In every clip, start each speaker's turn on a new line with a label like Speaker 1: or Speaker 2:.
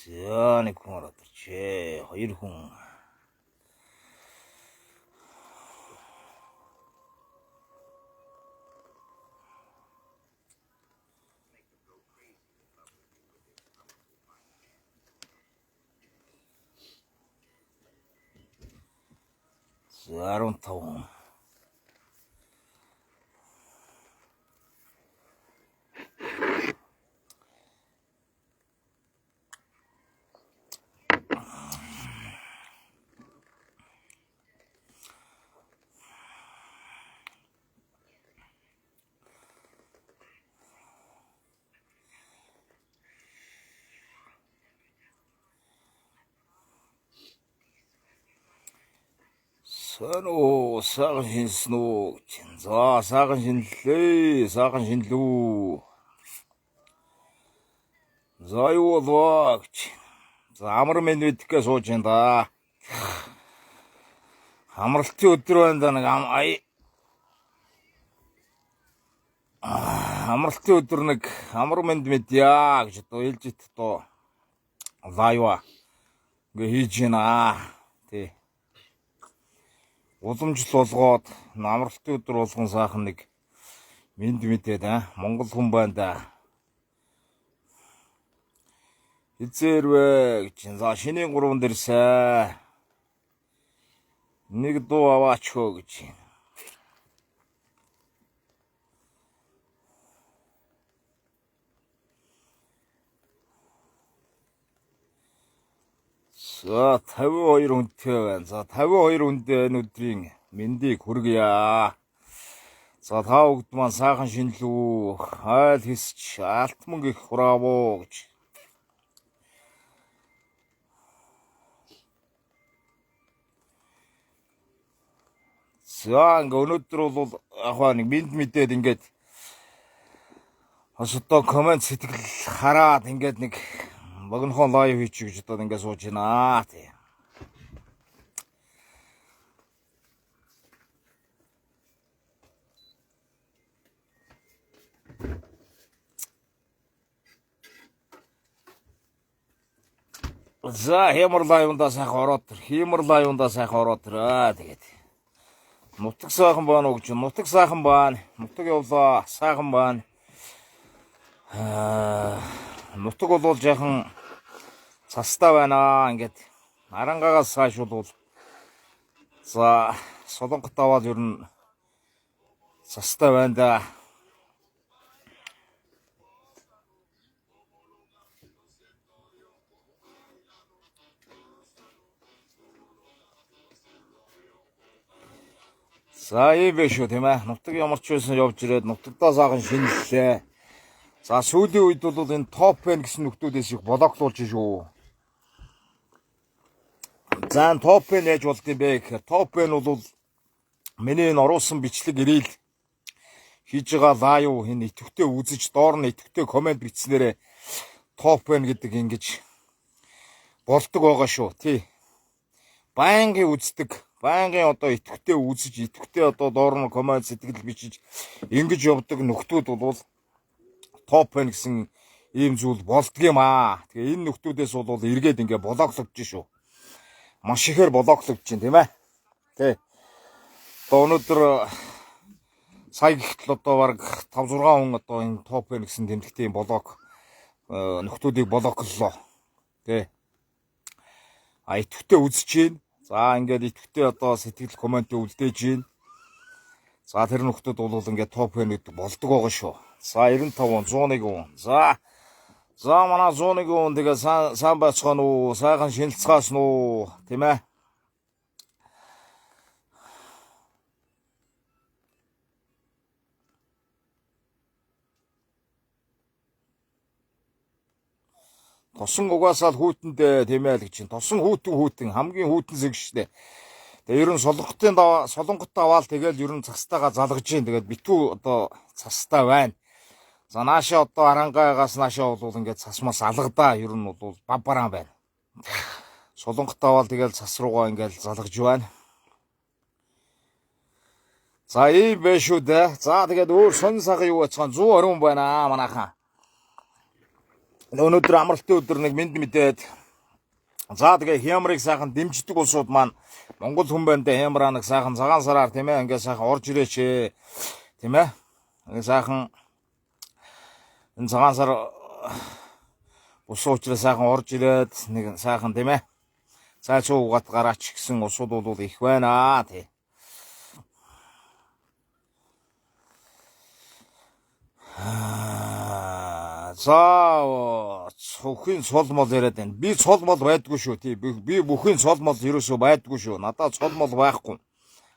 Speaker 1: За нэг хүн ороод ирчээ. Хоёр хүн. За 15 хүн. Сану саган шинснүү. За саган шинлээ. Саган шинлүү. За юу болоо гэж. За амар минь мэдхгээ сууж энэ да. Амралтын өдөр байна да нэг амралтын өдөр нэг амар минь мэдья гэж одоо хэлж ит одоо лайва гээ хийж гинэ. Тий. Уламжлал болгоод амралтын өдөр болгон саахан нэг минь мэдээд Монгол хүн байна да. Эзэрвэ гэж. За шинийн 3 дэрсэ. Нэг дуу аваач хөө гэж. За 52 хүнтэй байна. За 52 хүндээ энэ өдрийн мэндийг хүргье. За та бүгд маань сайхан шинэлүү. Айл хэсч алтман гих хураавуу гэж. За ингээ өнөөдөр бол яг нэг мэд мэдээд ингээд одоо комент сэтгэл хараад ингээд нэг богинохон лайв хийчих гэж одоо ингээд сууж байна. Тий. За хэмэр лайвнда сайхан ороод тэр. Хэмэр лайвнда сайхан ороод тэр. Тэгээд нутаг сайхан байна уу гэж. Нутаг сайхан байна. Нутаг явлаа. Сайхан байна. Нутаг бол жаахан цастай байна. Ингээд арангаагаас цааш бол за Солонгот аваад ер нь цастай байна да. За ийм биш үү тийм ээ. Нутаг ямар ч байсан явж ирээд нутагтаа саахан шинэллээ. За сүүлийн үед бол энэ топ байна гэсэн нөхдүүдээс их блоклуулж шүү. За топ байна яаж болд юм бэ гэхээр топ байна бол миний энэ оруулсан бичлэг ирээл хийж байгаа лайв энэ идэвхтэй үзэж доор нь идэвхтэй комент бичснээрээ топ байна гэдэг ингэж болдог байгаа шүү. Тий. Байнгын үздэг. Байнгын одоо идэвхтэй үзэж идэвхтэй одоо доор нь комент сэтгэл бичиж ингэж явдаг нөхдүүд бол топ байна гэсэн ийм зүйл болдгийм аа. Тэгээ энэ нөхдүүдээс бол эргээд ингээ блоклогдож шүү. Маш ихээр блоклогдож байна тийм ээ. Тий. Одоо өнөөдөр сая гихтэл одоо баг 5-6 хүн одоо энэ топ байна гэсэн тэмдэгтийн блок нөхдүүдийг блоклолоо. Тий. Идэвхтэй үзэж чинь. За ингээд идэвхтэй одоо сэтгэл комент үлдээж чинь. За тэр нөхдүүд бол ингээд топ байна гэдэг болдог байгаа шүү. За 95 101 хүн. За манай 101 хүн тэгээ сайн байцгаана уу? Сайхан шинэлцгаас нуу, тийм ээ. Тосон угаасаа л хүүтэндээ тийм ээ л гэж чинь. Тосон хүүтэн хамгийн хүүтэн зэг штэ. Тэгээ ер нь солонгот аваад тэгэл ер нь цастайгаа залгаж гин. Тэгээд битүү одоо цастай байна. За наашаа одоо арангаагаас наашаа бол ингээд цасмаас алгадаа ер нь бол бабараа байна. Солонгот аваад тэгэл цас руугаа ингээд залгаж байна. За ийм биш үү дээ. За тэгээд өөр сонь сага юу бацхан 120 байна манайхаа. Өнөөдөр амралтын өдөр нэг мэд мэдээд За тэгээ хямрыг сайхан дэмждэг улсууд маань Монгол хүмүүстээ хямраа нэг сайхан цагаан сараар тийм ээ ингээ сайхан орж ирээч тийм ээ. Ингээ сайхан энэ цагаан сар ус уучраа сайхан орж ирээд нэг сайхан тийм ээ. Цай цуугат гараач гэсэн улсууд бол их байна тий. За цохын цол мол яриад байна. Би цол мол байдгүй шүү тий. Би бүхэн цол мол ерөөсөө байдгүй шүү. Надад цол мол байхгүй.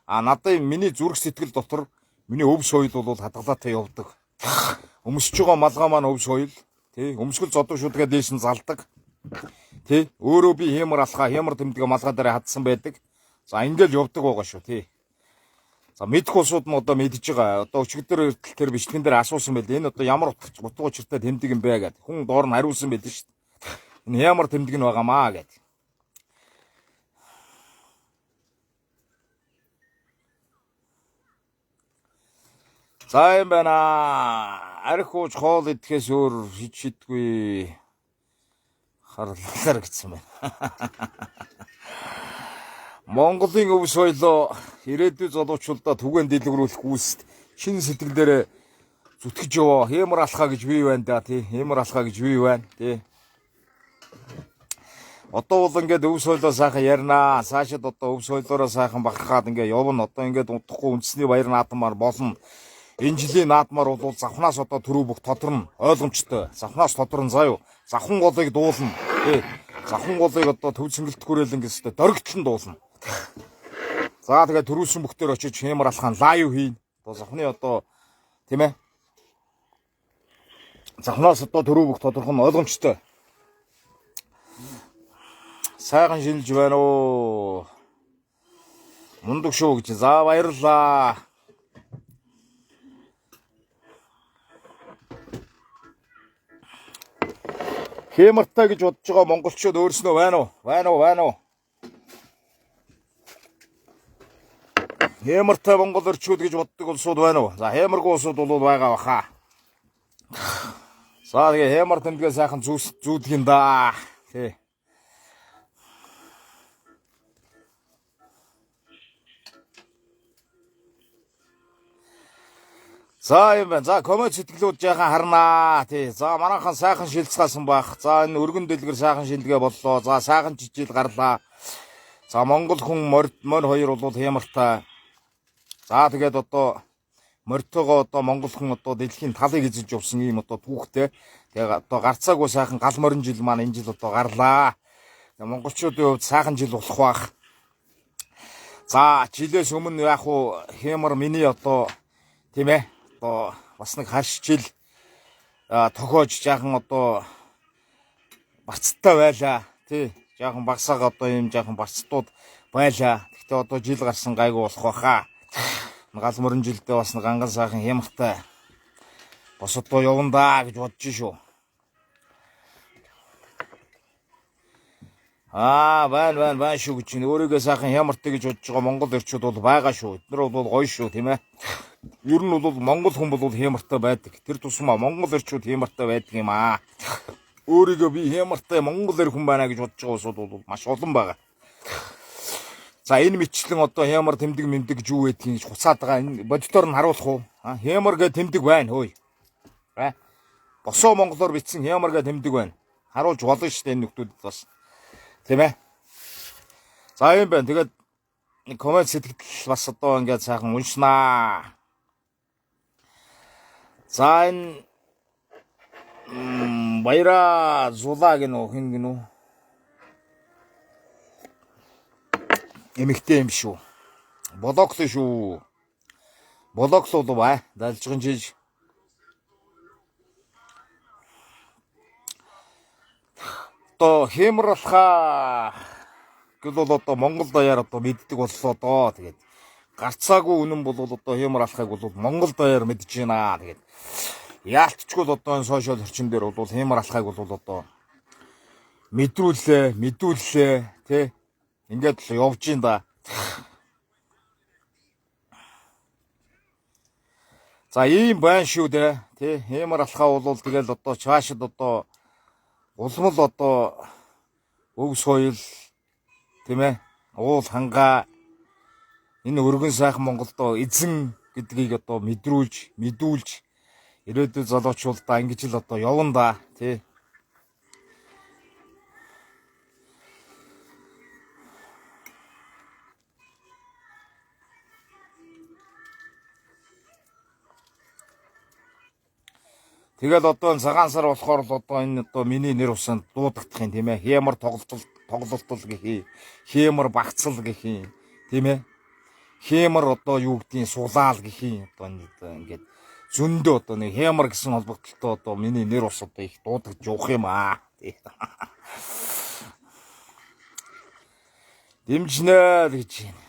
Speaker 1: Надад миний зүрх сэтгэл дотор миний өв соёл бол хадгалаатай явдаг. Өмсөж байгаа малгай маань өв соёл тий. Өмсгөл зодуу шүдгээ дээш нь залдаг. Тий. Өөрөө би хямар алхаа, хямар тэмдгээ малгай дээр хадсан байдаг. За ингээл явдаг байгаа шүү тий. За мэдх улсууд нь одоо мэдж байгаа. Одоо өчигдөр тэр бичлэгэн дээр асуусан байл. Энэ одоо ямар утга учиртай тэмдэг юм бэ гэд. Хүн доор нь хариулсан байл шүү дээ. Энэ ямар тэмдэг нь байгаамаа гэд. За юм байна. Арх ууж хоол идэхээс өөр шидгүй харлалаар гэсэн байна. Монголын өв соёлоо ирээдүйн залуучуудаа түгээн дэлгэрүүлэх үүсэд шинэ сэтгэлдээ зүтгэж яваа. Хямар алхаа гэж бий байна да тий. Хямар алхаа гэж бий байна тий. Одоо бол ингээд өв соёлоо сайхан ярина. Цаашид одоо өв соёлоороо сайхан бахархаад ингээд явна. Одоо ингээд удахгүй үндэсний баяр наадмаар болно. Энэ жилийн наадмаар бол завхнаас одоо төрөө бүх тодорно. Ойлгомжтой. Завхнаас тодорно заа юу. Завхан голыг дуулна тий. Завхан голыг одоо төв цэнгэлт хүрээлэн гэсэн дөргитлэн дуулна. За тэгээ төрүүлсэн бүхтээр очиж хямар алхаан лайв хийн. Одоо завхны одоо тийм ээ. Завхнаас одоо төрөө бүх тодорхой нь ойлгомжтой. Сайхан шилж байна уу. Мундаг шүү гэж. За баярлаа. Хямартай гэж бодож байгаа монголчууд өөрснөө байна уу? Байна уу? Хямартай монгол орчууд гэж боддог улсууд байна уу? За хямаргүй улсууд бол байгаа баха. За тэгээ хямар тэмдгээ сайхан зүүдэх юм да. Тий. За юм байна. За коммент сэтгэлүүд яхан харнаа. Тий. За манайхан сайхан шилцгаасан байх. За энэ өргөн дэлгэр сайхан шилгээ боллоо. За сайхан жижил гарлаа. За монгол хүн морь хоёр бол хямартай. За тэгээд одоо морьтойгоо одоо монгол хүн одоо дэлхийн талыг эзэж явсан юм одоо түүхтэй. Тэгээ одоо гарцаагүй сайхан гал морин жил маань энэ жил одоо гарлаа. Монголчуудын хувьд сайхан жил болох байх. За жилээс өмнө яг уу хямар миний одоо тийм ээ одоо бас нэг харш жил тохиож жаахан одоо барцтай байлаа тий жаахан багсаага одоо юм жаахан барцтууд байлаа. Гэхдээ одоо жил гарсан гайгүй болох байхаа. Гал мөрөн жилдээ бас нэг анган сайхан хямартай бас одоо явна гэж бодож шүү. Байна шүү гэж чинь өөрийгөө сайхан хямартай гэж бодож байгаа монгол эрчүүд бол байгаа шүү. Эднэр бол гоё шүү тийм ээ. Ер нь бол монгол хүн бол хямартай байдаг. Тэр тусмаа монгол эрчүүд хямартай байдаг юм аа. Өөрийгөө би хямартай монгол эр хүн байна гэж бодож байгаа улсууд бол маш олон байгаа. За энэ мэтчлэн одоо хямар тэмдэг мэмдэг гэж юу гэдгийг хуцаад байгаа. Энэ бодитоор нь харуулах уу? Хямар гэ тэмдэг байна хөөе. Босоо монголоор бичсэн хямар гэ тэмдэг байна. Харуулж болно шүү дээ энэ нөхдүүдэд бас. Тийм ээ. За юм байна. Тэгээд коммент сэтгэл бас одоо ингээд сайхан уншнаа. За энэ баяра зулаа гинөө хин гинөө. Эмэгтэй юм шүү. Блоглоо шүү. Блоглоо бай. Далжгын жиж. Одоо хямар алхаа гэвэл одоо Монгол даяар одоо мэддэг боллоо доо. Тэгээд гарцаагүй үнэн бол одоо хямар алхааг бол Монгол даяар мэдж байна. Тэгээд яалтчгүй л одоо энэ сошиал орчин дээр бол хямар алхааг бол одоо мэдүүллээ тий. Ингээд л явж ин да. За ийм байна шүү дээ. Тий. Хямар алхаа бол тэгэл одоо цаашид одоо улмал одоо өв соёл тийм ээ уул хангаа энэ өргөн сайхан Монголдо эзэн гэдгийг одоо мэдүүлж ирээдүйн залуучуудаа ингэж л одоо явна да тий. Тэгэл одоо цагаан сар болохоор л одоо энэ одоо миний нэр усанд дуудагдах юм тийм ээ. Хямар тоглолтол гэх юм. Хямар багцал гэх юм. Тийм ээ. Хямар одоо юу гэдгийг сулаал гэх юм. Одоо ингээд зөндөө одоо нэг хямар гэсэн холбогдлолтой одоо миний нэр ус одоо их дуудагдж явах юм аа. Дэмжнэ гэж байна.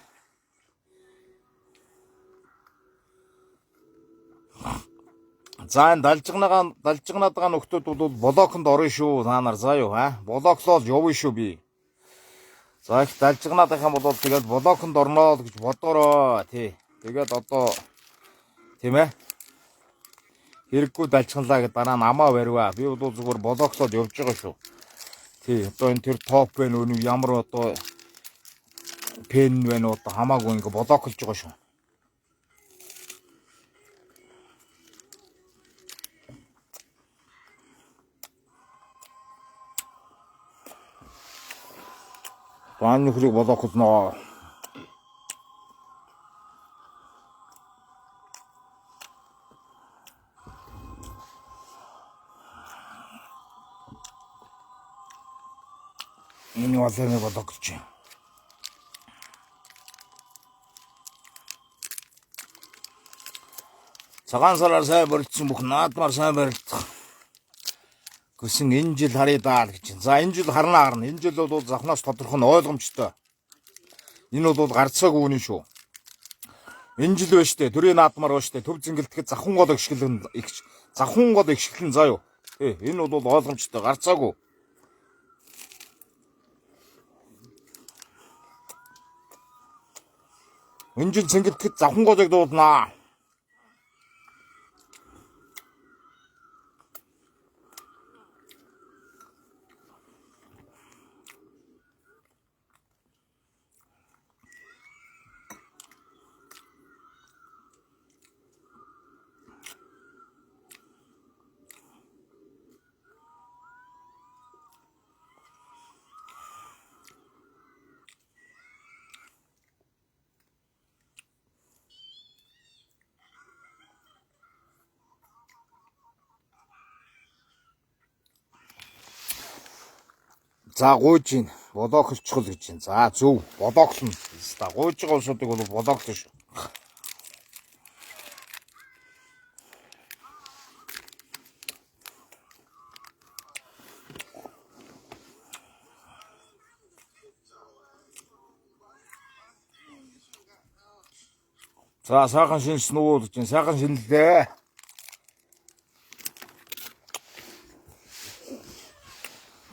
Speaker 1: За энэ далжигнаад байгаа нөхдүүд бол блоконд орно шүү. Та нар заа юу блоклол явна шүү би. За их далжигнаад байх юм бол тэгэл блоконд орноо гэж бодороо тий. Тэгээд одоо тийм ээ. Хэрэггүй далжигналаа гэдэг дараа намаа барьваа. Би бол зүгээр блоклол явж байгаа шүү. Тий одоо энэ тэр топ байна уу ямар одоо пен байна уу одоо хамаагүй ингээ блоклж байгаа шүү. Бааны хөрийг блоклноо. Энэ болоо блоклж байна. Цагаан сараар сайн бордсон бүх наадмаар сайн барилдах. Гэсэн энэ жил харъя даа гэж. За энэ жил харна. Энэ жил бол завхнаас тодорхой нь ойлгомжтой. Энэ бол гарцаагүй үнэн шүү. Энэ жил байна штэ. Төрийн наадмаар байна штэ. Төв зингэлтэхэд завхан гол ихшгэлэн заа юу. Энэ бол ойлгомжтой. Гарцаагүй. Энэ жил зингэлтэхэд завхан голыг дуулнаа. За гуйж ийн блоклчихл гэж байна. За зөв блоклно. За гуйж байгаа улсуудыг бол блоклно шүү. За сайхан шинжсэн үү гэж байна. Сайхан шинэлээ.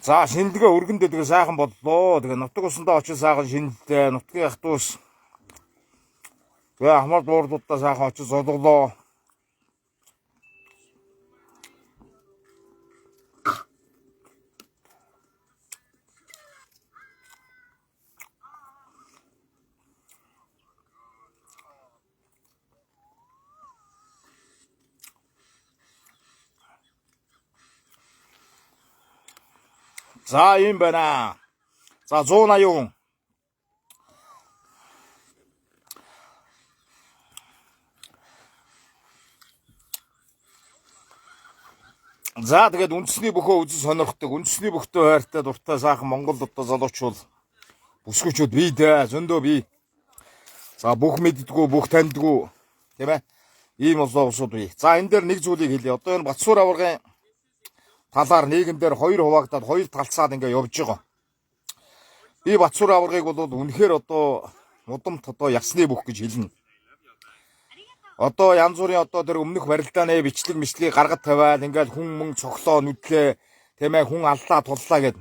Speaker 1: За шинэлгээ өргөндөө тэгээ сайхан боллоо. Тэгээ нутаг усандаа очиж сайхан шинэллээ. Нутгийн ятуус. Тэгээ хамаар дуурдуудаа сайхан очиж золглоо. За юм байна. За 180. За тэгээд үндэсний бөхөө үзэн сонирхдаг. Үндэсний бөхтөө хайртай дуртай сайхан Монгол одоо залуучууд бүсгүүчүүд бий дээ. Зөндөө бий. За бүх мэддгүү, бүх таньдгүү тийм ээ. Ийм улсууд бий. За энэ дээр нэг зүйлийг хэлье. Одоо энэ Батсуур аваргын талаар нийгэмдэр хоёр хуваагдаад хоёр талцаад ингээ явж байгаа. Би Батсуур аваргыг бол үнэхээр одоо удамт одоо ясны бүх гэж хэлнэ. Одоо янз бүрийн одоо тэр өмнөх барилдааны бичлэгийг гаргад тавиад ингээл хүн мөн цоглоо нүдлээ тийм ээ хүн аллаа туллаа гэд.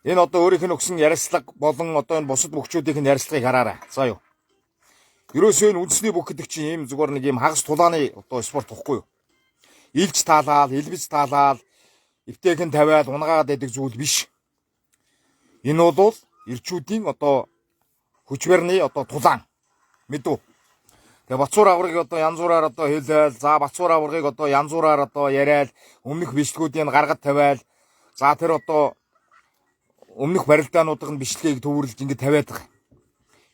Speaker 1: Энэ одоо өөрийнх нь өгсөн ярилцлага болон одоо энэ бусад бүхчүүдийн ярилцлагыг хараарай. За юу. Ерөөсөө энэ үндэсний бүх гэдэг чинь ийм зүгээр нэг ийм хагас тулааны одоо спорт тохгүй юу? Илж таалаад, элбэж таалаад, эвтэйхэн тавиад унгаад байдаг зүйл биш. Энэ бол ирчүүдийн одоо хүч барьны одоо тулаан мэдв. Тэгээ Бацуур аврагыг одоо янз бүрээр одоо хэлээл, за Бацуур аврагыг одоо янз бүрээр одоо яриад, өмнөх бичлэгүүдийг гаргаж тавиал, за тэр одоо өмнөх барилдаануудын бичлэгийг төвөрлж ингэ тавиад байгаа.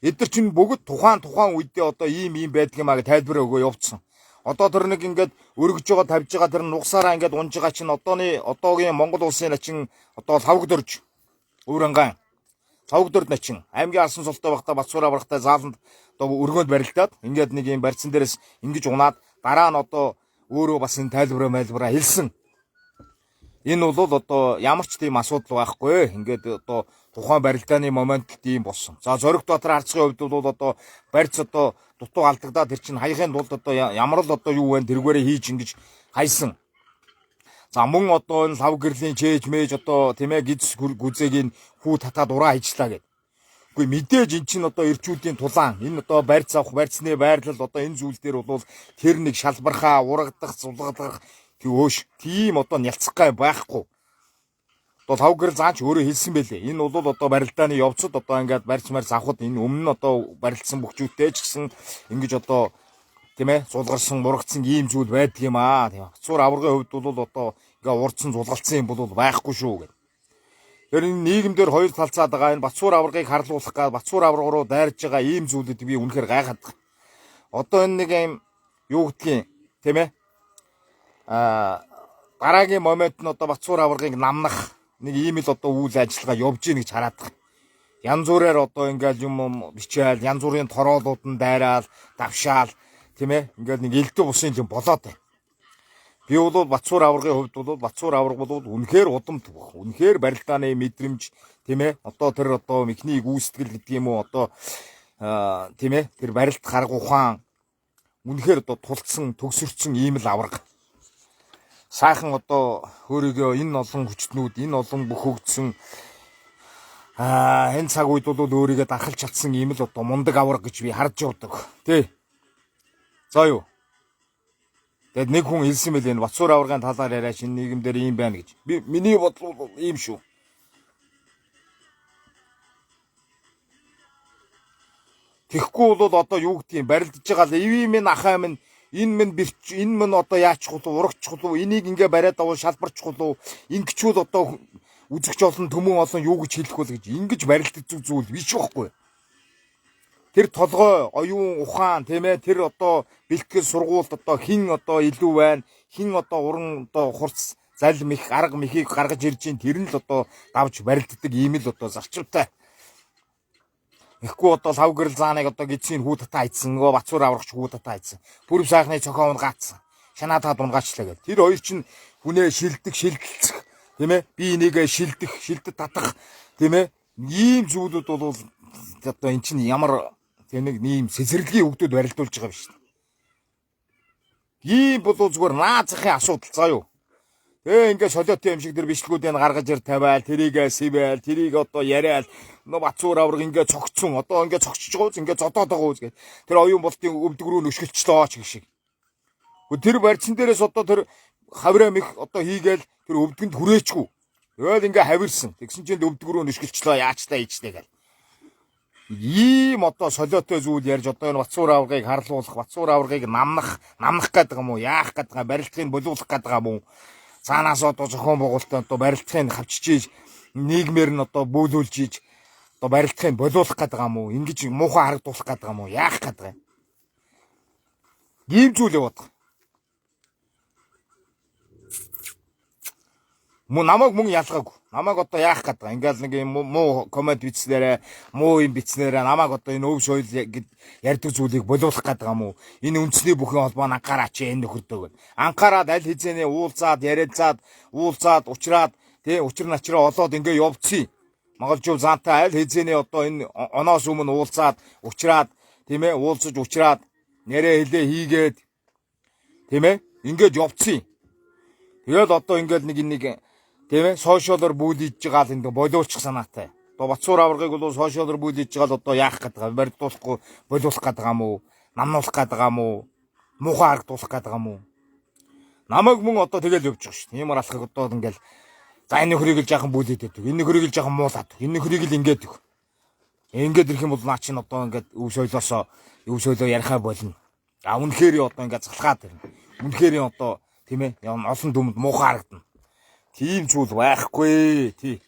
Speaker 1: Эдгээр чинь бүгд тухайн үедээ одоо ийм байдаг юмаа гэж тайлбар өгөө явуулсан. Одоо тэр нэг ингээд өргөж байгаа тавьж байгаа тэр нугсаараа ингээд унж байгаа чинь одоогийн Монгол улсын начин одоо лавгдорж өөрөнгөн цавгдорд начин аймгийн алсан султай байхдаа Бацуур аврагтай зааланд одоо өргөөнд барилдаад ингээд нэг юм барьцсан дээрээс ингэж унаад дараа нь одоо өөрөө бас энэ тайлбараа хэлсэн. Энэ бол одоо ямар ч тийм асуудал байхгүй. Ингээд одоо тухайн барилдааны моментд ийм болсон. За Зориг Баатар харцгийн хувьд бол одоо барьц одоо дутуу алдагдаад тэр чинь хаяхын тулд одоо ямар л одоо юу вэ тэргээрээ хийж ингэж хайсан. За мөн одоо энэ лав гэрлийн чээж мэж одоо тийм ээ гидс гүзэгийн хүү татаад ураа хийчлаа гэд. Үгүй мэдээж эн чинь одоо ирчүүдийн тулаан. Энэ одоо барьц авах, барьцны байрлал одоо энэ зүйл дээр бол тэр нэг шалбархаа, урагдах, зулгадах төөш тийм одоо нялцгай байхгүй. Одоо лав гэрэл заач өөрөө хэлсэн байлээ. Энэ бол одоо барилдааны явцад одоо ингээд барьц авахд энэ өмнө нь одоо барилдсан бүхчүүдтэй ч гэсэн ингэж одоо тийм ээ зулгарсан, мурагдсан ийм зүйл байдаг юм аа. Тийм. Бацуур аврагын хувьд бол одоо ингээ урдсан зулгалцсан юм бол байхгүй шүү гэдэг. Тэр энэ нийгэмдэр хоёр талцаад байгаа энэ Бацуур аврагыг харлуулах гал Бацуур авраг руу дайрж байгаа ийм зүйлүүд би үнэхээр гайхаад байна. Одоо энэ нэг юм юу гэдгийг тийм ээ дараагийн момент нь одоо Бацуур аврагыг намнах нэг ийм л одоо үйл ажиллагаа явж ийн гэж хараад байна. Янз бүрээр одоо ингээл юм бичээл, янз бүрийн тороолууд нь дайраал, давшаал тийм ээ ингээл нэг элдв бусын юм болоод байна. Би бол Бацуур аврагын хувьд бол Бацуур авраг бол үнэхээр удамт баг. Үнэхээр барилдааны мэдрэмж тийм ээ одоо тэр одоо механик гүйцэтгэл гэдэг юм уу одоо тийм ээ тэр барилт гарга ухаан үнэхээр одоо тулцсан төгсөрцөн ийм л авраг. Сайхан одоо өөрийгөө энэ олон хүчтнүүд энэ олон бөхөгдсөн энэ цаг үед бол өөрийгөө дарахлж чадсан ийм л одоо мундаг авраг гэж би харж явдаг тий. За юу. Тэгэд нэг хүн хэлсэн мэл энэ Бацуур аврагын талаар яриа шинэ нийгэмдэр ийм байна гэж. Би миний бодол бол ийм шүү. Тэгэхгүй бол одоо юу гэдгийг барилдаж байгаа л эвийн минь ахаа минь энэ минь одоо яачих вэ? Урагчих вэ? Энийг ингээ бариад авал шалбарчих вэ? Ингэчүүл одоо үзэгч олон төмөн олон юу гэж хэлэх вэ гэж ингэж барилдаж зүйл биш байхгүй. Тэр толгой, оюун ухаан тийм ээ тэр одоо бэлтгэл сургуульд одоо хин одоо илүү байна. Хин одоо уран одоо хурц залим их арга мехийг гаргаж ирж ин тэр нь л одоо давж барилддаг ийм л одоо зарчимтай. Ихгүй одоо лав гэрэл зааныг одоо гидсийн хүү татаа хайцсан нөгөө Бацуур аврагч хүү татаа хайцсан. Бүрв сайхны цохоо унгаацсан. Шанаатаад унгаачлаа гэл. Тэр хоёр чинь хүнээ шилдэлцэх тийм ээ би энийгээ шилдэд татах тийм ээ ийм зүйлүүд бол одоо эн чинь ямар тийм нэг ийм сэсрэлийн өгдөд барилдуулж байгаа юм шүү дээ. Ийм бол зүгээр наазахын асуудал заа юу. Ингээ солиотой юм шиг тэр бичлгүүдийг гаргаж ир тавиал, тэрийгээ сэвэл, тэрийг одоо яриал, нөө Бацуур авраг ингээ цогцсон, одоо ингээ цогцож байгаа үз, ингээ зодоод байгаа үз гэх. Тэр оюун болтын өвдөг рүү нөшгөлчлөө ч гэх шиг. Тэр барьцсан дээрээс одоо тэр хавраа мэх одоо хийгээл тэр өвдгөнд хүрээчгүй. Тэгэл ингээ хавирсан. Тэгсэн чинь өвдөг рүү нөшгөлчлөө яачтай ийчтэй гэл. Ийм одоо солиотой зүйл ярьж одоо энэ Бацуур аврагыг харлуулах, Бацуур аврагыг намнах гэдэг юм уу, яах гэдэг юм, барилдахыг болиулах гэдэг юм уу? Цаанаас одоо зохион байгуулалтад одоо барилдахыг хавчиж нийгмээр нь одоо бөөлүүлж одоо барилдахыг болиулах гэдэг юм уу? Ингэж муухай харагдуулах гэдэг юм уу? Яах гэдэг юм? Ийм зүйл яваад байгаа. Намайг мөн ялгаагүй. Намайг одоо яах гэдэг юм? Ингээл нэг юм муу коммент бичснээрээ, муу юм бичснээрээ намайг одоо энэ өв соёл ярьдаг зүйлийг болиулах гэдэг юм уу? Энэ үндэсний бүхэн холбоо анхаараач энэ нөхөрдөг. Анхаарад аль хэзээний уулзаад, ярилцаад, уулзаад, учир начраа олоод ингээ явцъя. Монголжуу заантай аль хэзээний одоо энэ оноос өмнө уулзаад, учраад, тийм ээ, уулзаж учраад, нэрээ хэлээ хийгээд, тийм ээ, ингээд явцъя. Тэгэл одоо ингээл нэг тийм ээ сошиалор бүүлдэж байгаа л энэ болиулчих санаатай. Одоо Бацуур аврагыг бол сошиалор бүүлдэж байгаа л одоо яах гэдэг юм? Барилдуулахгүй болиулах гэдэг юм уу? Намнуулах гэдэг юм уу? Муухай харагдуулах гэдэг юм уу? Намайг мөн одоо тэгэл явж байгаа шүү. Иймэр алхах одоо ингээл За энэ нөхрийг л жаахан бүлээд өгдөг. Энэ нөхрийг л жаахан муулаад. Энэ нөхрийг л ингээд өг. Ингээд ирэх юм бол наа чинь одоо ингээд өв соёлоо ярихаа болно. А үнэхээр одоо ингээд залхаад байна. Үнэхээр одоо тийм ээ олон дүмд муухай харагдана. Тийм зүйл байхгүй тий.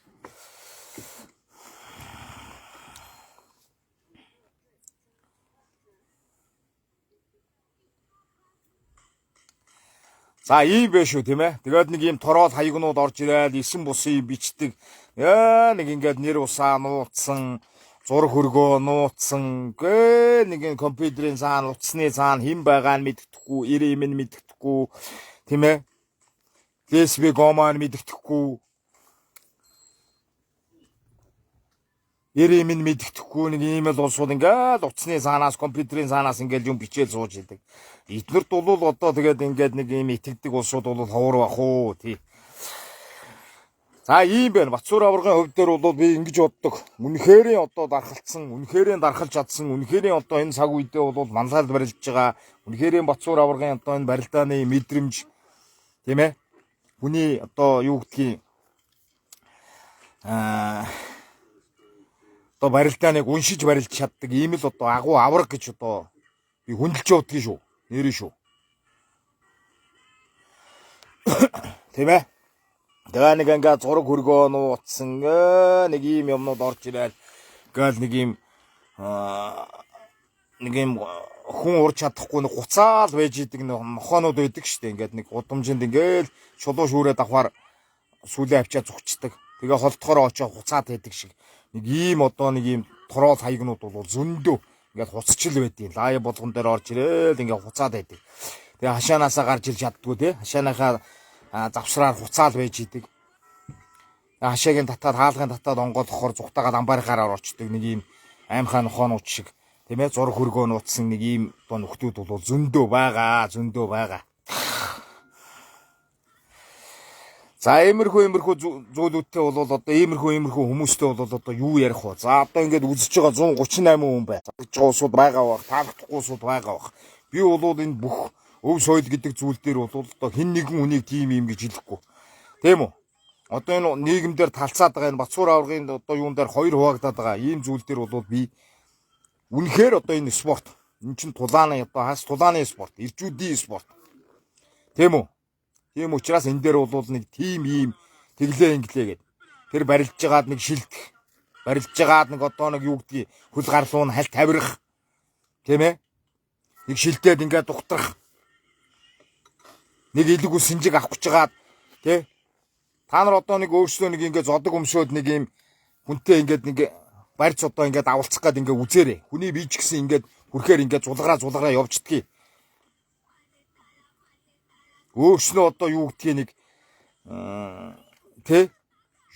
Speaker 1: За ийм байх шүү тийм ээ. Тэгээд нэг ийм торол хаягнууд орж ирээд 9 бусын бичдэг. Нэг ингээд нэр усаа нууцсан, зураг хөргөө нууцсан. Нэг компьютерийн цаана, утасны цаана хэн байгаа нь мэддэхгүй, ирэм нь мэддэхгүй тийм ээ. Facebook гомоор мэддэхгүй. Ирэм нь мэддэхгүй нэг ийм л улсууд ингээд утасны цаанаас, компьютерийн цаанаас ингээд юм бичээл сууж идэг. Эднэрт бол одоо тэгээд ингээд нэг ийм итгэдэг улсууд бол ховор бах уу тий. За ийм байна. Батцуур аваргын хувьд дээр бол би ингэж боддог. Үнэхэрийн одоо дархалцсан, үнэхэрийн дархалж чадсан, үнэхэрийн одоо энэ цаг үедээ бол манлайлд барилж байгаа. Үнэхэрийн Батцуур аваргын одоо энэ барилдааны мэдрэмж тийм ээ. Хүний одоо юу гэдгийг одоо барилдааныг уншиж барилж чаддаг ийм л одоо агуу авраг гэж одоо би хүндэлж явдгийг шүү. Нэрэн шүү. Тийм ээ. Тэгээ нэг ингээ зураг хөргөө нууцсан нэг ийм юмнууд орж ирээд гал нэг ийм хүн урж чадахгүй нэг гуцаал байж идэг нохоонууд байдаг штэ. Ингээд нэг удамжинд ингээл шулуу шүүрээ давхаар сүлээ авчаа зүгчдэг. Тэгээ холдохоор очоо хуцаад байдаг шиг. Нэг ийм одоо нэг ийм торол хаягнууд бол зөндөө ингээд хуцчил байдیں۔ Лайв болгон дээр орж ирээд ингээд хуцаад байдаг. Тэгээ хашаанаасаа гарч ил чаддгүй те. Хашааныхаа завсраар хуцаал байж идэг. Хашаагийн татаад хаалгын татаад онгоолохоор зүгтаагаад амбарихаараар орчдөг нэг ийм аймхаа нохоонууд шиг тийм ээ зураг хөргөө нууцсан нэг ийм одоо нөхдүүд бол зөндөө байгаа. За иймэрхүү зүйлүүдтэй бол одоо иймэрхүү хүмүүстэй бол одоо юу ярих вэ? За одоо ингээд үзэж байгаа 138 хүн байна. Үзэж байгаа усуд байгаа бах, таалагдахгүй усуд байгаа бах. Би бол энэ бүх өв соёл гэдэг зүйл дээр бол одоо хэн нэгэн хүнийг тийм юм гэж хэлэхгүй. Тийм үү? Одоо энэ нийгэмдэр талцаад байгаа энэ Батцуур аваргын одоо юун дээр хоёр хуваагдаад байгаа. Ийм зүйл дээр бол би үнэхээр одоо энэ спорт. Энэ чинь тулааны одоо хас тулааны спорт, иржүүдийн спорт. Тийм үү? Тийм учраас энэ дээр бол нэг тим ийм тэглээ инглээ гэдэг. Тэр барилж байгаад нэг шилдэх. Барилж байгаад нэг одоо нэг юу гэдгийг хөл гарлуу нь хальт тавирах. Тийм ээ? Нэг шилдээд ингээд дугтрах. Нэг илэг ус синжиг авах гэж байгаад тий? Та нар одоо нэг өөрсдөө нэг ингээд зодог өмсөөд нэг ийм хүнтэй ингээд нэг барьц одоо ингээд авалцах гээд ингээд үзээрэй. Хүний бие ч гэсэн ингээд хүрхээр ингээд зулгараа явждгийг. Өөрснөө одоо юу гэдгийг нэг тий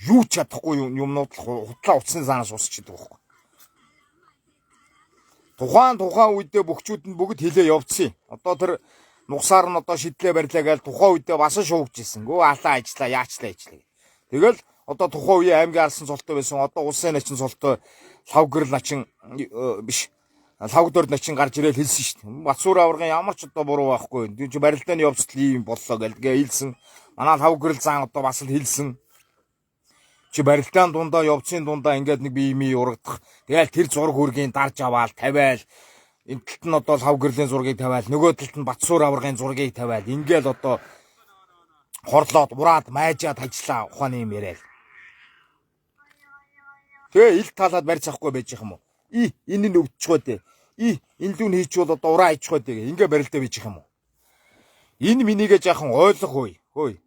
Speaker 1: юу ч чадахгүй юмнууд хутлаа утасны цаанаас усчихдаг байхгүй. Тухайн үедээ бөхчүүд нь бүгд хилээ явцсан. Одоо тэр нугсаар нь одоо шидлээ барилаа гээл тухайн үедээ бас шуугж исэн. Гөө алаа ажиллаа яачлаа. Тэгэл одоо тухайн үеийн аймгийн алсан цолтой байсан. Одоо улсын начин цолтой лавгэрл начин биш. Лавгдорд начин гарч ирээл хэлсэн шүү дээ. Батцуур аваргын ямар ч одоо буруу байхгүй. Энд чи барилдааны явцдал ийм боллоо гэлгээ хэлсэн. Манай лавгэрл зан одоо бас л хэлсэн. Чи барилдаан дундаа явцын дундаа ингээд нэг би имий урагдах. Тэгэл тэр зураг хөргийн дарж аваал тавиал. Энэ талд нь одоо лавгэрлийн зургийг тавиал. Нөгөө талд нь Батцуур аваргын зургийг тавиал. Ингээл одоо хорлоод ураад майжаад ажиллаа ухааны юм яриад. Тэгээ ил талаад барьж авахгүй байж юм уу? Энэ нь өвдчихөө дээ. Энэ лүүн хийчихвэл одоо ураа хийчихөө дээ. Ингээ барилдаа байж юм уу? Энэ минийгээ жаахан ойлгох хөөе.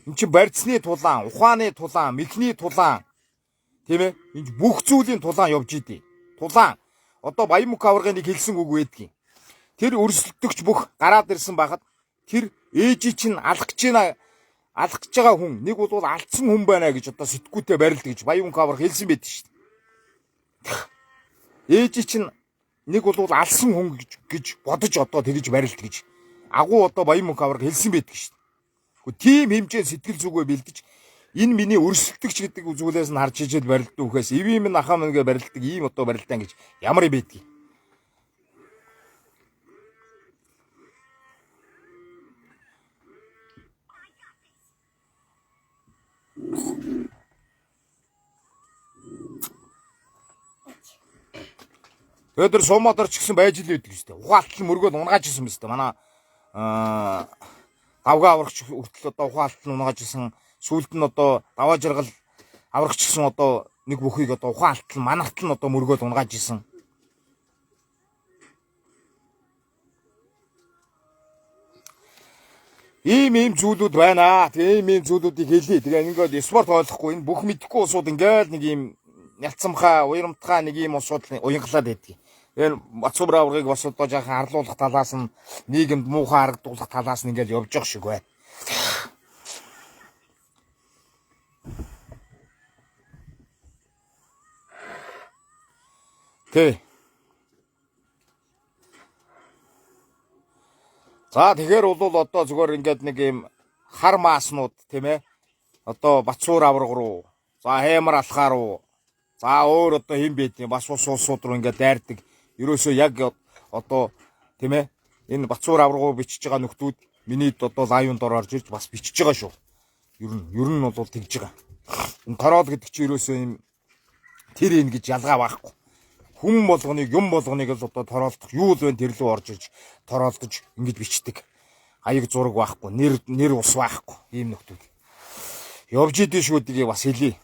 Speaker 1: Энд чи барьцны тулаан, ухааны тулаан, мэхний тулаан. Тийм ээ? Энд бүх зүйлийн тулаан явж идэв. Тулаан. Одоо Баян-Мөнх аваргыг хэлсэн үг байдгийн. Тэр өрсөлдөгч бүх гараад ирсэн байхад тэр ээжи чинь алах гэж байгаа хүн нэг бол алдсан хүн байна гэж одоо сэтгүүтээ барилд гэж Баян-Мөнх аварга хэлсэн байдаг шүү дээ. Ээжи чинь нэг бол алсан хүн гэж бодож одоо тэрж барилд гэж агуу одоо Баян-Мөнх аварга хэлсэн байдаг шүү дээ. Тийм хэмжээ сэтгэл зүгөө бэлдэж энэ миний өрсөлдөгч гэдэг зүйлээс нь харж ижил барилддаг үхээс ивэм нь ахаа мэнгээ барилддаг ийм одоо барилдаан гэж ямар юм байдгийг. Өдөр сумадар ч гэсэн байж л байдаг шүү дээ. Ухаалтал мөргөд унгааж исэн мэт. Манай давгаа аврагч хүртэл одоо ухаалтал унгааж исэн. Сүүлд нь одоо даваа жаргал аврагч гэсэн одоо нэг бүхийг одоо ухаалтал манартал нь одоо мөргөд унгааж исэн. Ийм зүйлүүд байна. Тэгээ ийм зүйлүүдийг хэлье. Тэгээ ингээд спорт ойлгохгүй энэ бүх мэдэхгүй усууд ингээд нэг ийм ялцамхаа, уярамтхаа нэг ийм усууд уянгалаад байдгийг. Энэ Бацуубар аврагыг бас одоо жаахан харлуулах талаас нь нийгэмд муухай харагдуулах талаас нь ингээд явж байгаа шиг байна. Тэ. За тэгэхээр бол одоо зүгээр ингээд нэг юм хар мааснууд тийм ээ. Одоо Бацуур авраг руу, за Хэмар алхаа руу, за өөр одоо хэн байдیں۔ Бас улсууд руу ингээд дайрдаг. Ерөөсөө яг одоо тийм ээ энэ Бацуур аврагуу бичиж байгаа нөхдүүд миний одоо лайвд орж ирж бас бичиж байгаа шүү. Ер нь бол тэгж байгаа. Энэ тороод гэдэг чинь ерөөсөө юм тэр ин гэж ялгаа байхгүй. Хүм болгоныг юм болгоныг л одоо тороолдох юу л вэ тэр лөө орж ирж тороолдож ингэж бичдэг. Аяг зураг байхгүй, нэр ус байхгүй ийм нөхдүүд. Явж идэв шүү гэдгийг бас хэлье.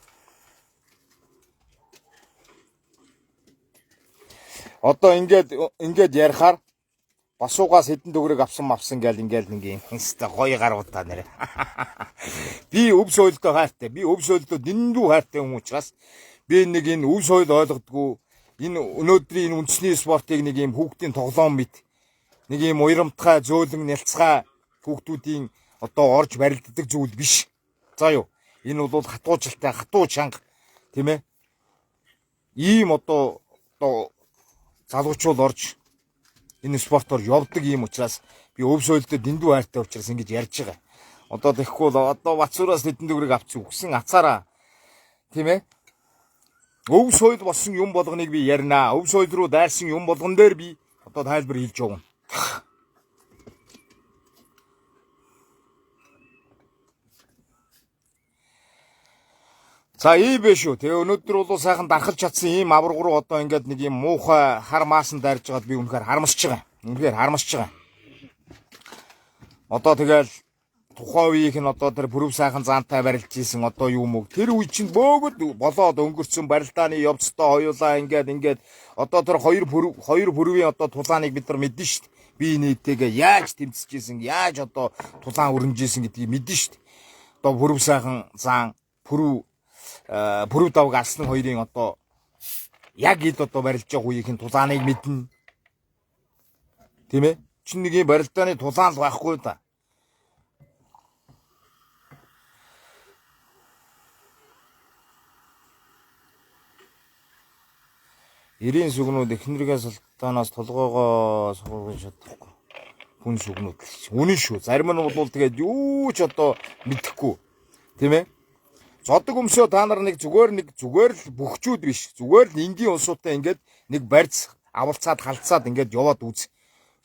Speaker 1: Одоо ингээд ярихаар басуугаас хэдэн төгрөг авсан гэл ингээд нэг юм хинстэй гоё гаруудаа нэрэ. Би өв соёлтой хайртай. Би өв соёлтой дэндүү хайртай юм учраас би нэг энэ өв соёл ойлгодгүй энэ өнөөдрийн энэ үндэсний спортыг нэг юм хүүхдийн тоглоом мэт нэг юм уярамтгай зөөлөн нялцгай хүүхдүүдийн одоо орж барилддаг зүйл биш. За юу. Энэ бол хатуужилтай, хатуу чанга тийм ээ. Ийм одоо залуучууд орж энэ спортоор явдаг юм учраас би өв соёлтой дэндүү хайртай учраас ингэж ярьж байгаа. Одоо тэгэхгүй бол одоо Бацуураас хэдэн төгрөг авчих үгсэн ацаараа тийм ээ. Өв соёл болсон юм болгоныг би ярина. Өв соёл руу дайрсан юм болгон дээр би одоо тайлбар хийж өгнө. За ийм биш үү. Тэгээ өнөөдөр бол сайхан дархалж чадсан ийм авраг руу одоо ингээд нэг юм муухай хар маасан дайрж байгаад би үнэхээр харамсаж байгаа. Үнэхээр харамсаж байгаа. Одоо тэгэл тухайн үеийнх нь одоо тэр бүрв сайхан заантай барилж ийсэн одоо юу мөг тэр үе чинь бөөгд болоод өнгөрцөн барилдааны явцтай хоёулаа ингээд одоо тэр хоёр бүрвийн одоо тулааныг бид нар мэднэ шүү дээ. Би нийтэйгээ яаж тэмцэж ийсэн, яаж одоо тулаан өрнөж ийсэн гэдгийг мэднэ шүү дээ. Одоо бүрв сайхан заан бүрв давг алсны хоёрын одоо яг ил одоо барилж байгаа үеийнх нь тулааныг мэднэ. Тийм ээ? Чин нэг юм барилдааны тулаан л байхгүй да. Ирийн сүгнүүд эхнэргээ султанаас толгоогоо суулгаж чадахгүй. Хүн сүгнүүд л. Үнэн шүү. Зарим нь бол тэгээд юу ч одоо мэдэхгүй. Тийм ээ? Зодог өмсөө та нар нэг зүгээр л бөхчүүд биш. Зүгээр л энгийн улсуудтай ингээд нэг барьц авалцаад халцаад ингээд яваад үз.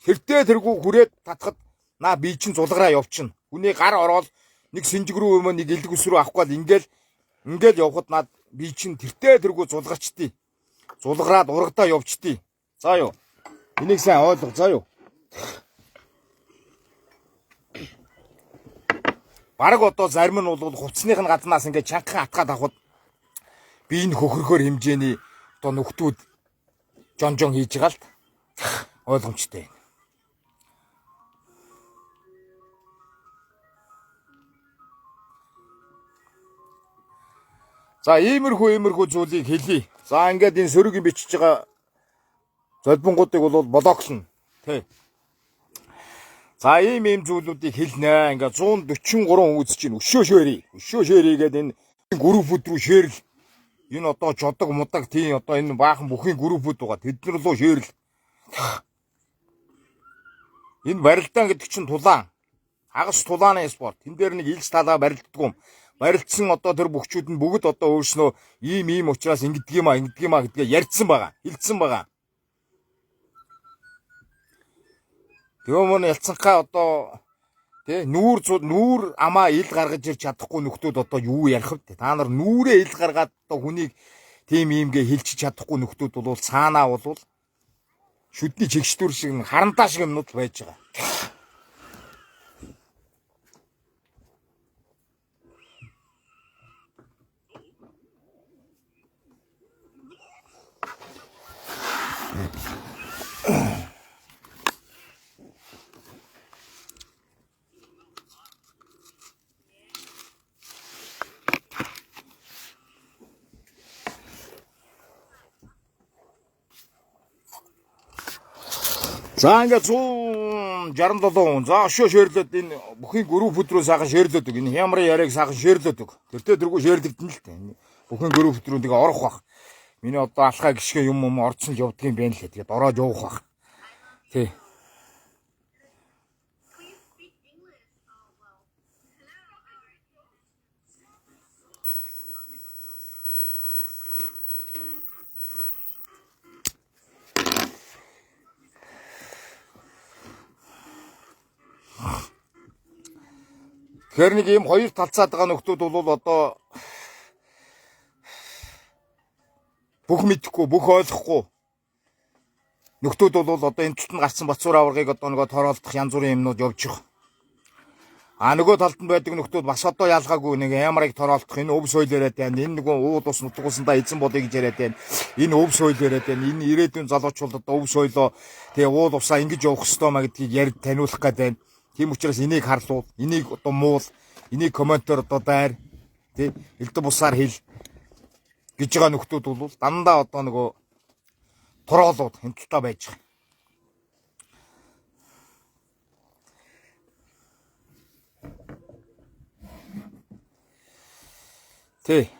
Speaker 1: Тэртээ тэргүй хүрээд татхад наа би чинь зулгараа явчихна. Хүний гар ороод нэг синжиг рүү юм нэг илэг ус рүү авахгүй л ингээд явхад наад би чинь тэртээ тэргүй зулгарчдээ. Зулгараад урагдаа явчдээ. За юу. Энийг сайн ойлго. За юу. Бараг одоо зарим нь бол хувцсных нь гаднаас ингээд чангахан атгаад авахд би энэ хөхрөхөр хэмжээний одоо нөхдүүд жон хийж байгаа л ойлгомжтой. За иймэрхүү зүйлийг хэлье. За ингээд энэ сөрөгийн бичиж байгаа золбонгуудыг бол блоклно. Тэ. За ийм зүйлүүдийг хэлнэ. Ингээд 143 үзэж чинь өшөө шээрий гэдэг энэ группүүд рүү шеэрл. Энэ одоо жодог мудаг тийм одоо энэ баахан бүхний группүүд байгаа. Тэднэр рүү шеэрл. Энэ барилдаан гэдэг чинь тулаан. Хагас тулааны спорт. Тэн дээр нэг илж талаа барилддаг юм. Барилдсан одоо тэр бүхчүүд нь бүгд одоо өөрснөө ийм учраас ингэдэг юм а гэдгээ ярьсан байгаа. Хэлсэн байгаа. Тэгээ мөн ялцсанхаа одоо Тэ нүүр амаа ил гаргаж ирж чадахгүй нөхдүүд одоо юу ярих вэ? Та нар нүүрээ ил гаргаад одоо хүнийг тийм иймгээ хилчиж чадахгүй нөхдүүд бол цаанаа бол шүдний чигштүр шиг харантаа шиг юмнууд байж байгаа. За ингээд 167 хүн. За өшөө шеэрлээд энэ бүхний групп рүү сайхан шеэрлээд өг. Энэ хямрын яриаг сайхан шеэрлээд өг. Тэртээ тэргүй шеэрлэгдэн л дээ. Бүхний групп рүү тэгээ орох бах. Миний одоо алхаа гიშгэ юм орцсон л явдгийн байна лээ. Тэгээд ороод явах бах. Тий. Тэгэхээр нэг юм хоёр талцаад байгаа нөхдүүд бол одоо бүх мэдэхгүй, бүх ойлгохгүй нөхдүүд бол одоо энэ талд нь гарсан Бацуур аваргыг одоо нөгөө тороолдох янз бүрийн юмнууд явж байгаа. Нөгөө талд нь байдаг нөхдүүд бас одоо ялгаагүй нэг ямарыг тороолдох энэ өв соёл яриад байна. Энэ нөгөө ууд ус нутгуусандаа эзэн болъё гэж яриад байна. Энэ өв соёл яриад байна. Энэ ирээдүйн залуучууд одоо өв соёлоо тэгээ уул усаа ингэж явах ёстой маа гэдгийг ярьж таниулах гээд байна. Тийм учраас энийг харлуул, энийг одоо муул, энийг комментоор одоо дайр, тий, элдв бусаар хэл гэж байгаа нөхдүүд бол дандаа одоо нөгөө тороолууд хяналтаа байж байгаа. Тий.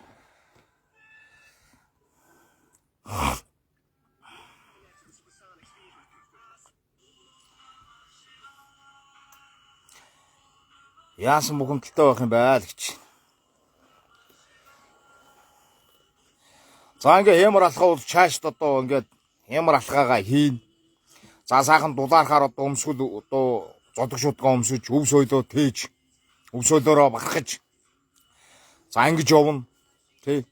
Speaker 1: Яасан бухимдалтай байх юм байл гэж. За ингээ хямар алхаа бол чаашд одоо ингээд хямар алхаагаа хийн. За сайхан дулаархаар одоо өмсгөл одоо зодог шуудгаа өмсөж, өв соёлоо тээж, өв соёлоороо бахархаж. За ингэж явна. Тий.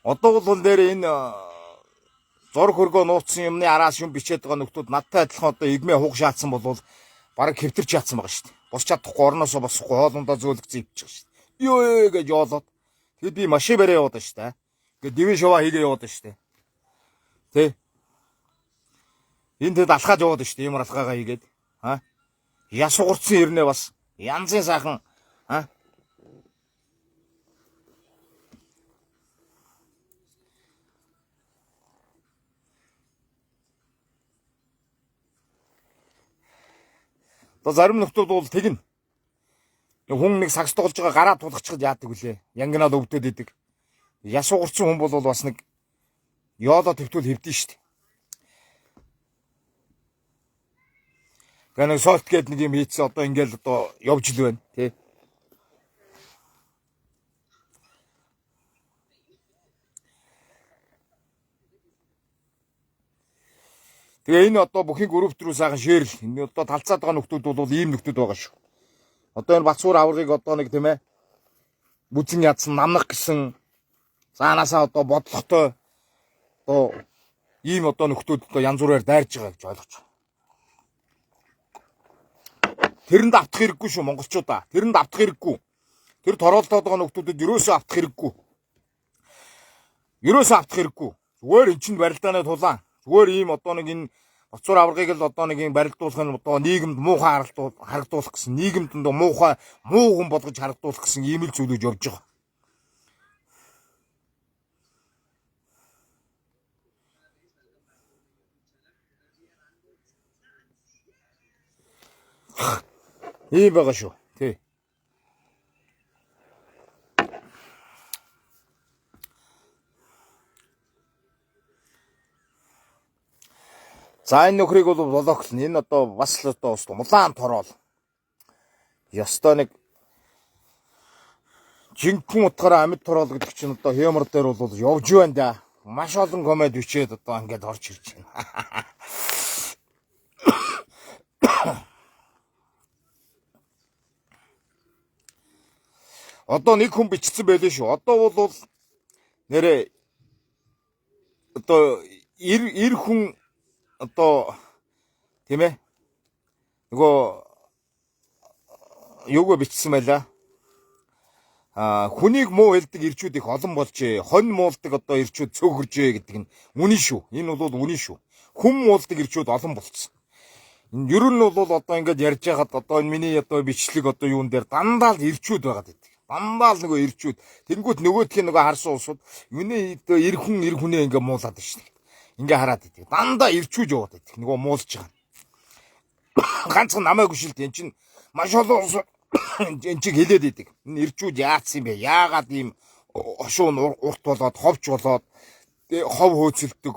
Speaker 1: Одоо бол нэр энэ зург хөргөө нууцсан юмны араас юм бичээд байгаа нөхдүүд надтай адилхан одоо игмээ хуг шаацсан бол бараг хэвтэрч яатсан байгаа шүү дээ. Бос чадахгүй орноосоо босхгүй хоолундаа зөөлгцэн ивчих шүү дээ. Ёо гэж явуулаад тэгээд би машин бараа яваад шүү дээ. Ингээд дивэн шуваа хийгээ яваад шүү дээ. Тэ. Энд тэд алхаад яваад шүү дээ. Ямар алхаагаа хийгээд. Яс уурцсан ирнэ бас янзын сайхан Одоо зарим нөхдүүд бол тэгнэ. Хүн нэг сагс тоглож байгаа гараа тулгачихад яадаг үлээ. Янгинаад өвдөд идэг. Яс уурцсан хүн бол бас нэг ёолоо төвтөл хэвдэн штт. Гэнэ сорт гээд нэг юм хийцээ одоо ингээл одоо явж л байна тий. Тэгээ энэ одоо бүхний групп рүү сайхан шеэрл. Энэ одоо талцаад байгаа нөхдүүд бол ийм нөхдүүд байгаа шүү. Одоо энэ Бацуур аваргыг одоо нэг тийм ээ бүзэн ядсан намнах гэсэн цаанаасаа одоо бодлоготой одоо ийм одоо нөхдүүд одоо янз бүрээр дайрж байгаа гэж ойлгож байна. Тэрэнд автах хэрэггүй шүү монголчуудаа. Тэрэнд автах хэрэггүй. Тэр тороолдоод байгаа нөхдүүдэд ерөөсөө автах хэрэггүй. Ерөөсөө автах хэрэггүй. Зүгээр эн чинь барилдааны тулаан. Зүгээр ийм одоо нэг энэ Бацуур аваргыг л одоо нэг юм барилдуулах нь одоо нийгэмд муухай харагдуулах гэсэн, нийгэмд одоо муу хүн болгож харагдуулах гэсэн ийм л зүйлүүд явж байгаа. Ийм байгаа шүү. Тий. За энэ нөхрийг бол блоклно. Энэ одоо бас л одоо улаан тороол. Ястаа нэг жинхэнэ утгаараа амьд тураал гэдэг чинь одоо хямар дээр бол явж байна да. Маш олон комед бичээд одоо ингээд орж ирж байна. Одоо нэг хүн бичсэн байлээ шүү. Одоо бол нэрээ одоо эр хүн одоо тийм ээ нөгөө юугаа бичсэн байлаа. Хүнийг муу хэлдэг ирчүүд их олон болжээ. Хонь муулдаг одоо ирчүүд цөөхөржээ гэдэг нь үнэн шүү. Энэ бол үнэн шүү. Хүн муулдаг ирчүүд олон болцсон. Ер нь бол одоо ингээд ярьж байгаад одоо энэ миний одоо бичлэг одоо юун дээр дандаа л ирчүүд байгаад байдаг. Дандаа л нөгөө ирчүүд. Тэнгүүт нөгөөдхийн нөгөө харсан улсууд миний одоо эр хүнээ ингээд муулаад байна шүү дээ. Ингээ хараад байдаг. Дандаа ирчүүж яваад байдаг. Нөгөө муулж байгаа. Ганцхан намайг шилт эн чинь маш олон улс энэ чиг хэлээд идэг. Энэ ирчүүд яатсан юм бэ? Яагаад ийм хошуун урт болоод, ховч болоод, хов хөөцөлдөг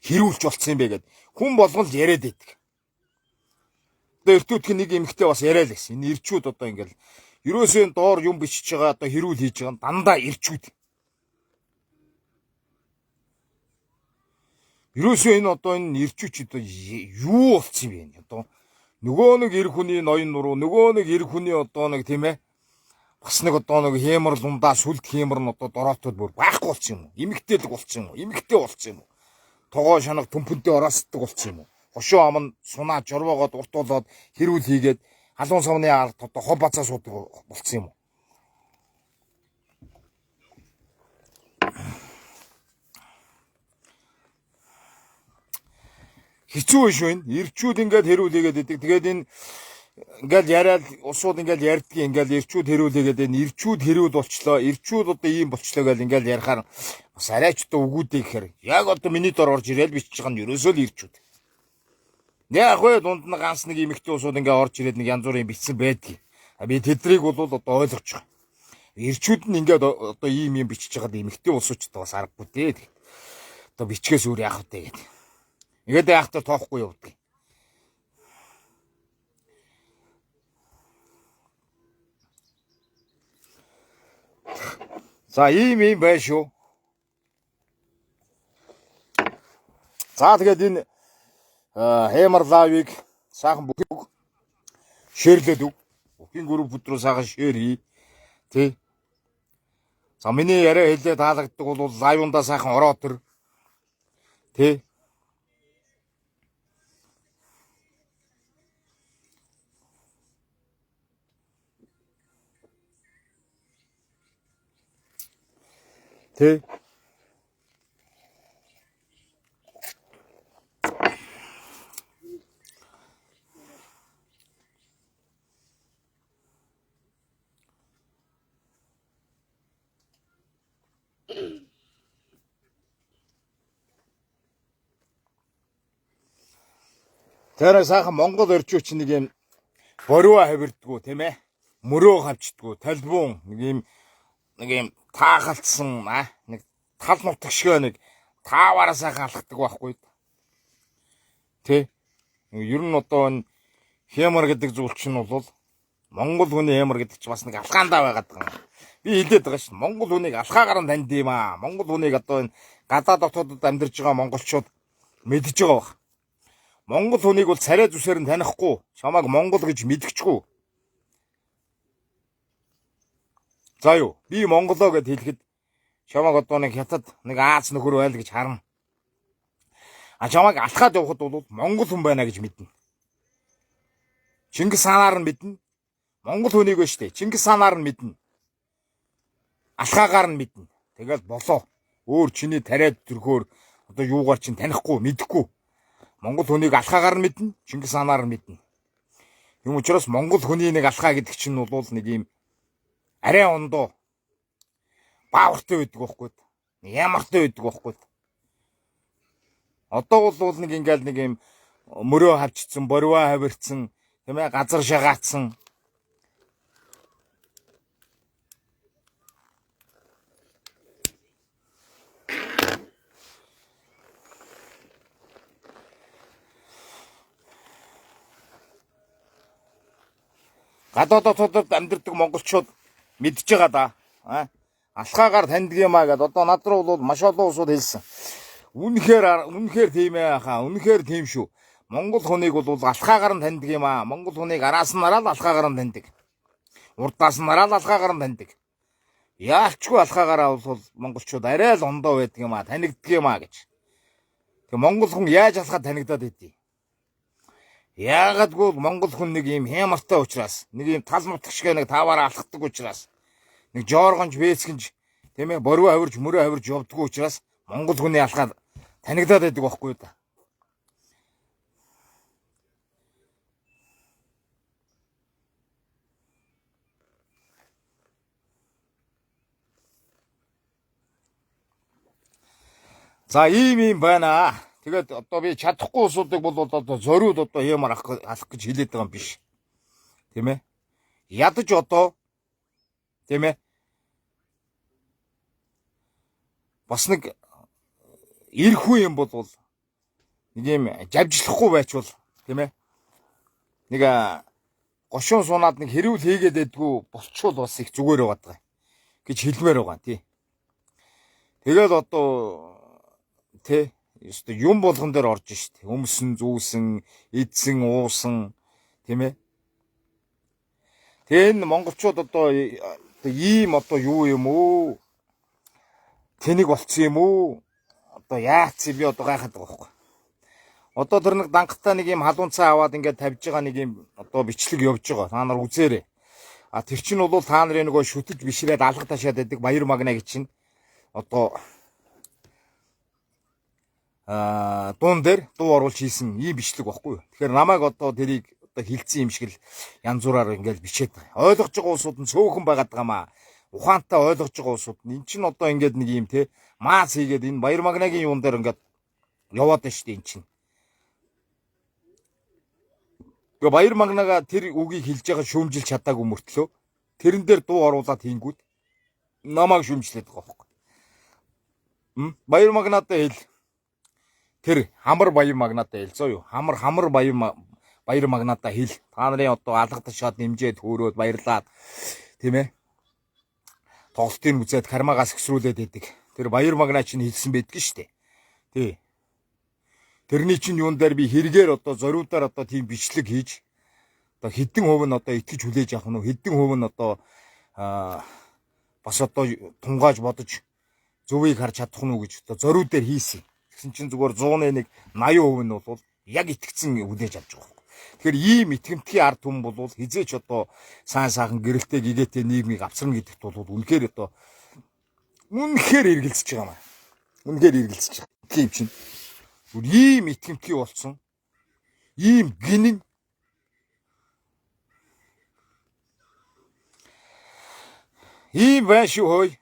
Speaker 1: хэрүүлж болцсон юм бэ гэд хүн болгон л яриад идэг. Одоо эртүүдх нэг эмэгтэй бас яриа л гэсэн. Энэ ирчүүд одоо ингээл ерөөсөө доор юм бичиж байгаа одоо хэрүүл хийж байгаа дандаа ирчүүд. Ерөөсөө энэ одоо энэ ирчүүч одоо юу болцсон юм бэ? Одоо нөгөө нэг эр хүний ноён нуруу, нөгөө нэг эр хүний одоо нэг тийм ээ бас нэг одоо нэг хэмэр лундаа сүлд хэмэр нь одоо дороотод бүр байхгүй болцсон юм уу? Эмэгтэйлэг болцсон юм уу? Эмэгтэй болцсон юм уу? Тогоо шанаг төмпөнтэй ороосдаг болцсон юм уу? Хошоо амн сунаа жорвоогоод уртуулаад хэрүүл хийгээд халуун савны ард одоо хов бацаа суудаг болцсон юм уу? Хэцүү шүү энэ. Ирчүүд ингээд хэрүүлээгээд идэг. Тэгээд энэ ингээд яриад усууд ингээд ярьдгийг ингээд ирчүүд хэрүүлээгээд энэ ирчүүд хэрүүл болчлоо. Ирчүүд одоо ийм болчлоо гэж ингээд ярихаар бас арайч одоо үгүүдээ гэхээр яг одоо миний дор орж ирээл бичиж байгаа нь ерөөсөө л ирчүүд. Яг хөө дунд нь ганц нэг эмэгтэй усууд ингээд орж ирээд нэг янз бүрийн бичсэн байдгийг. Би тэдрийг бол одоо ойлгож байгаа. Ирчүүд нь ингээд одоо ийм юм бичиж байгаад эмэгтэй усуудтай бас аргагүй дээ. Одоо бичгээс өөр яах вэ гэдэг. Ингээд яахтар тоохгүй явдаг. За ийм бай шүү. За тэгээд энэ хэмар лавыг сайхан бүх шеэрлээд өг. Бүхний групп руу сайхан шеэр хий. Тэ. За миний яриа хэлээ таалагддаг бол лайвундаа сайхан ороод төр. Тэ. Тэ. Тэр сайхан Монгол орчууч нэг юм борио хавирдгүү тийм ээ. Мөрөө хавчдгүү, талбун нэг юм таахалцсан нэг тал нутаг шиг нэг тааваараа сайхан алхдаг байхгүй. Тэ. Ер нь одоо энэ хэмар гэдэг зүйл чинь бол Монгол хүний хэмар гэдэг чинь бас нэг алхаандаа байгаад байгаа. Би хэлээд байгаа шин. Монгол хүнийг алхаагаар нь танд юм аа. Монгол хүнийг одоо энэ гадаад дотоодод амьдарч байгаа монголчууд мэдж байгаа баг. Монгол хүнийг бол царай зүсээр нь танихгүй. Чамайг монгол гэж мэдчихгүй. За юу, би монголоо гэд хэлэхэд чамайг одоо нэг хятад нэг Аз нөхөр байл гэж харна. Чамайг алхаад явахад бол монгол хүн байна гэж мэднэ. Чингис хаанаар нь мэднэ. Монгол хүнийг вэ штэ. Чингис хаанаар нь мэднэ. Алхаагаар нь мэднэ. Тэгэл болоо. Өөр чиний тариад төрхөөр одоо юугаар чинь танихгүй, мэдэхгүй. Монгол хүнийг алхаагаар нь мэднэ, Чингис хаанаар нь мэднэ. Юм учраас монгол хүний нэг алхаа гэдэг чинь бол нэг юм арай ондоо баавартай байдаг байхгүй. Ямартай байдаг байхгүй. Одоо бол нэг ингээл нэг юм мөрөө хавчцсан, борио хавирцсан, тийм ээ, газар шагаацсан. гадаадд амьдардаг монголчууд мэдж байгаа да. Алхаагаар таньдаг юм аа гэдээ одоо над руу бол маш олон улсууд хэлсэн. Үнэхээр тийм ээ хаа. Үнэхээр тийм шүү. Монгол хүнийг бол алхаагаар нь таньдаг юм аа. Монгол хүнийг араас нь нараад алхаагаар нь таньдаг. Урдаас нь нараад алхаагаар нь таньдаг. Яалчгүй алхаагаараа бол монголчууд арай л ондоо байдаг юм аа. Танигддаг юм аа гэж. Тэг монгол хүн яаж алхаад танигдаад идэв? Яагадгүй монгол хүн нэг юм хямартай учраас, нэг юм тал нутг шиг нэг таваараа алхдаг учраас, нэг жооргонж бээсгэнж тийм ээ боруу авирж мөрөө авирж явдггүй учраас монгол хүний алхаад танигдаад байдаг байхгүй юу да. За ийм байна. Тэгээд одоо би чадахгүй усуудыг бол одоо зориуд одоо ямар алах гэж хэлээд байгаа юм биш. Тийм ээ. Ядаж одоо тийм ээ. Бас нэг ирэхгүй юм бол нэг юм жавжлахгүй байчвал тийм ээ. Нэг гошуун сунаад нэг хэрүүл хийгээд байдгүй болчвол бас их зүгээр байгаа гэж хэлмээр байгаа тий. Тэгээд одоо тий юм болгон дээр орж штт. Өмсөн, зүүсэн, эдсэн, уусан тийм ээ. Тэгээ энэ монголчууд одоо ийм одоо юу юм уу? Тэнийг болцсон юм уу? Одоо яац би одоо гайхаад байгаа байхгүй. Одоо тэр нэг дангатаа нэг юм халуун цаа аваад ингээд тавьж байгаа нэг юм одоо бичлэг явж байгаа. Та нар үзээрэй. Тэр чинь бол та нарын нөгөө шүтэж бишрээд алга ташаад байдаг баяр магнаа гэж чинь одоо дуун дээр дуу оруулж хийсэн ийм бичлэг баггүй юу. Тэгэхээр намайг одоо тэрийг одоо хилцсэн юм шиг л янз бүрээр ингээд бичээд байгаа. Ойлгож байгаа улсууд нь цөөхөн байгаад байгаа маа. Ухаантай ойлгож байгаа улсууд нь эн чинь одоо ингээд нэг юм те маас хийгээд энэ баяр магнагийн юун дээр ингээд яваад байна шүү дээ эн чинь. Тэгээ баяр магнага тэр үгийг хэлж байгаа шүүмжилж чадаагүй мөртлөө тэрэн дээр дуу оруулаад хийнгүүт намайг шүүмжлээд байгаа байхгүй. Баяр магнаатай хэл тэр хамар баяр магнаатай хэл зөө юу. Хамар баяр магнаатай хэл. Та нарын одоо алгадаж шат нэмжээд хөөрөөд баярлаад тийм ээ. Тоглолтын үзээд кармагаас гисрүүлээд байдаг. Тэр баяр магнаа чинь хэлсэн байдг штэ. Тий. Тэрний чинь юун дээр би хэрэгээр одоо зориудаар одоо тийм бичлэг хийж одоо хэдэн хувь нь одоо итгэж хүлээж авах нь хэдэн хувь нь одоо бас одоо тунгааж бодож зөвийг харж чадах нь гэж одоо зориуд дээр хийсэн. Тэгсэн чинь зүгээр 100-ны 80% нь бол яг итгэцэн хүлээж авч байгаа. Тэгэхээр ийм итгэмтгий ард түмэн бол хизээч одоо сайн сайхан гэрэлтэй гэгээтэй нийгмийг авчрна гэдэгт бол үнэхээр одоо үнэхээр эргэлзэж байгаа маа. Үнэхээр эргэлзэж байгаа. Тийм чинь. Ийм итгэмтгий болсон. Ийм гинэн ийм байна шүү хөөе.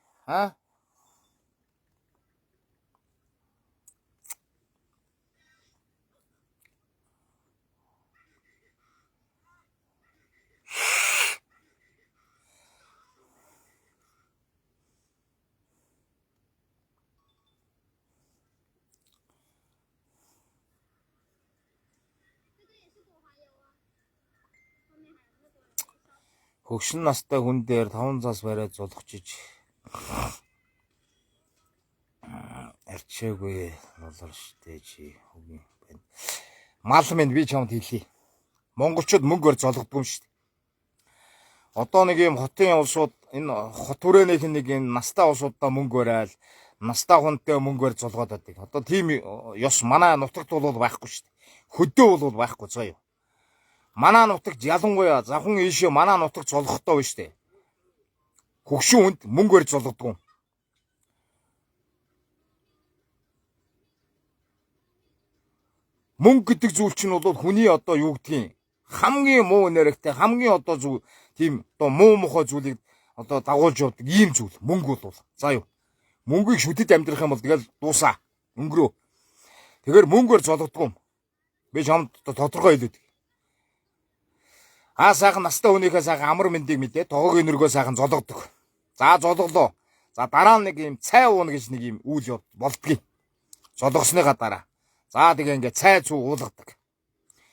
Speaker 1: Хөгшин настай хүн дээр 5 зас бариад зулгачиж арчаагүй болор штэ чи хөгийн байна. Мал минь би чамд хэлье. Монголчууд мөнгөөр золгодгүй юм штэ. Одоо нэг юм хотын улсууд энэ хот хүрээнийх нэг юм настай улсуудаа мөнгө барайл, настай хүнтэй мөнгөөр золгоод байдаг. Одоо тийм ёс манай нутагт бол байхгүй штэ. Хөдөө бол байхгүй заа юу. Манай нутагт ялангуяа завхан ийшээ манай нутагт золгохдоо байна штэ. Хөгшин хүнд мөнгөөр золгодгүй. Мөнгө гэдэг зүйл чинь бол хүний одоо юу гэдгийг хамгийн муу нэрэгтэй хамгийн одоо зүйл тийм одоо муу мухай зүйлийг одоо дагуулж явдаг ийм зүйл мөнгө бол за юу. Мөнгийг шүтэд амьдрах юм бол тэгэл дуусаа өнгөрөө. Тэгэр мөнгөөр золгодгүй юм. Би чамд тодорхой хэлээд. Сайхан настай хүнийхээ сайхан амар мэндийг мэдээ тоогоо энергөө сайхан зологдог. За зологлоо. За дараа нь нэг юм цай ууна гэж нэг юм үйл болдгийг. Зологсныхаа дараа. За тэгээ ингээд цай цуу уулгадаг.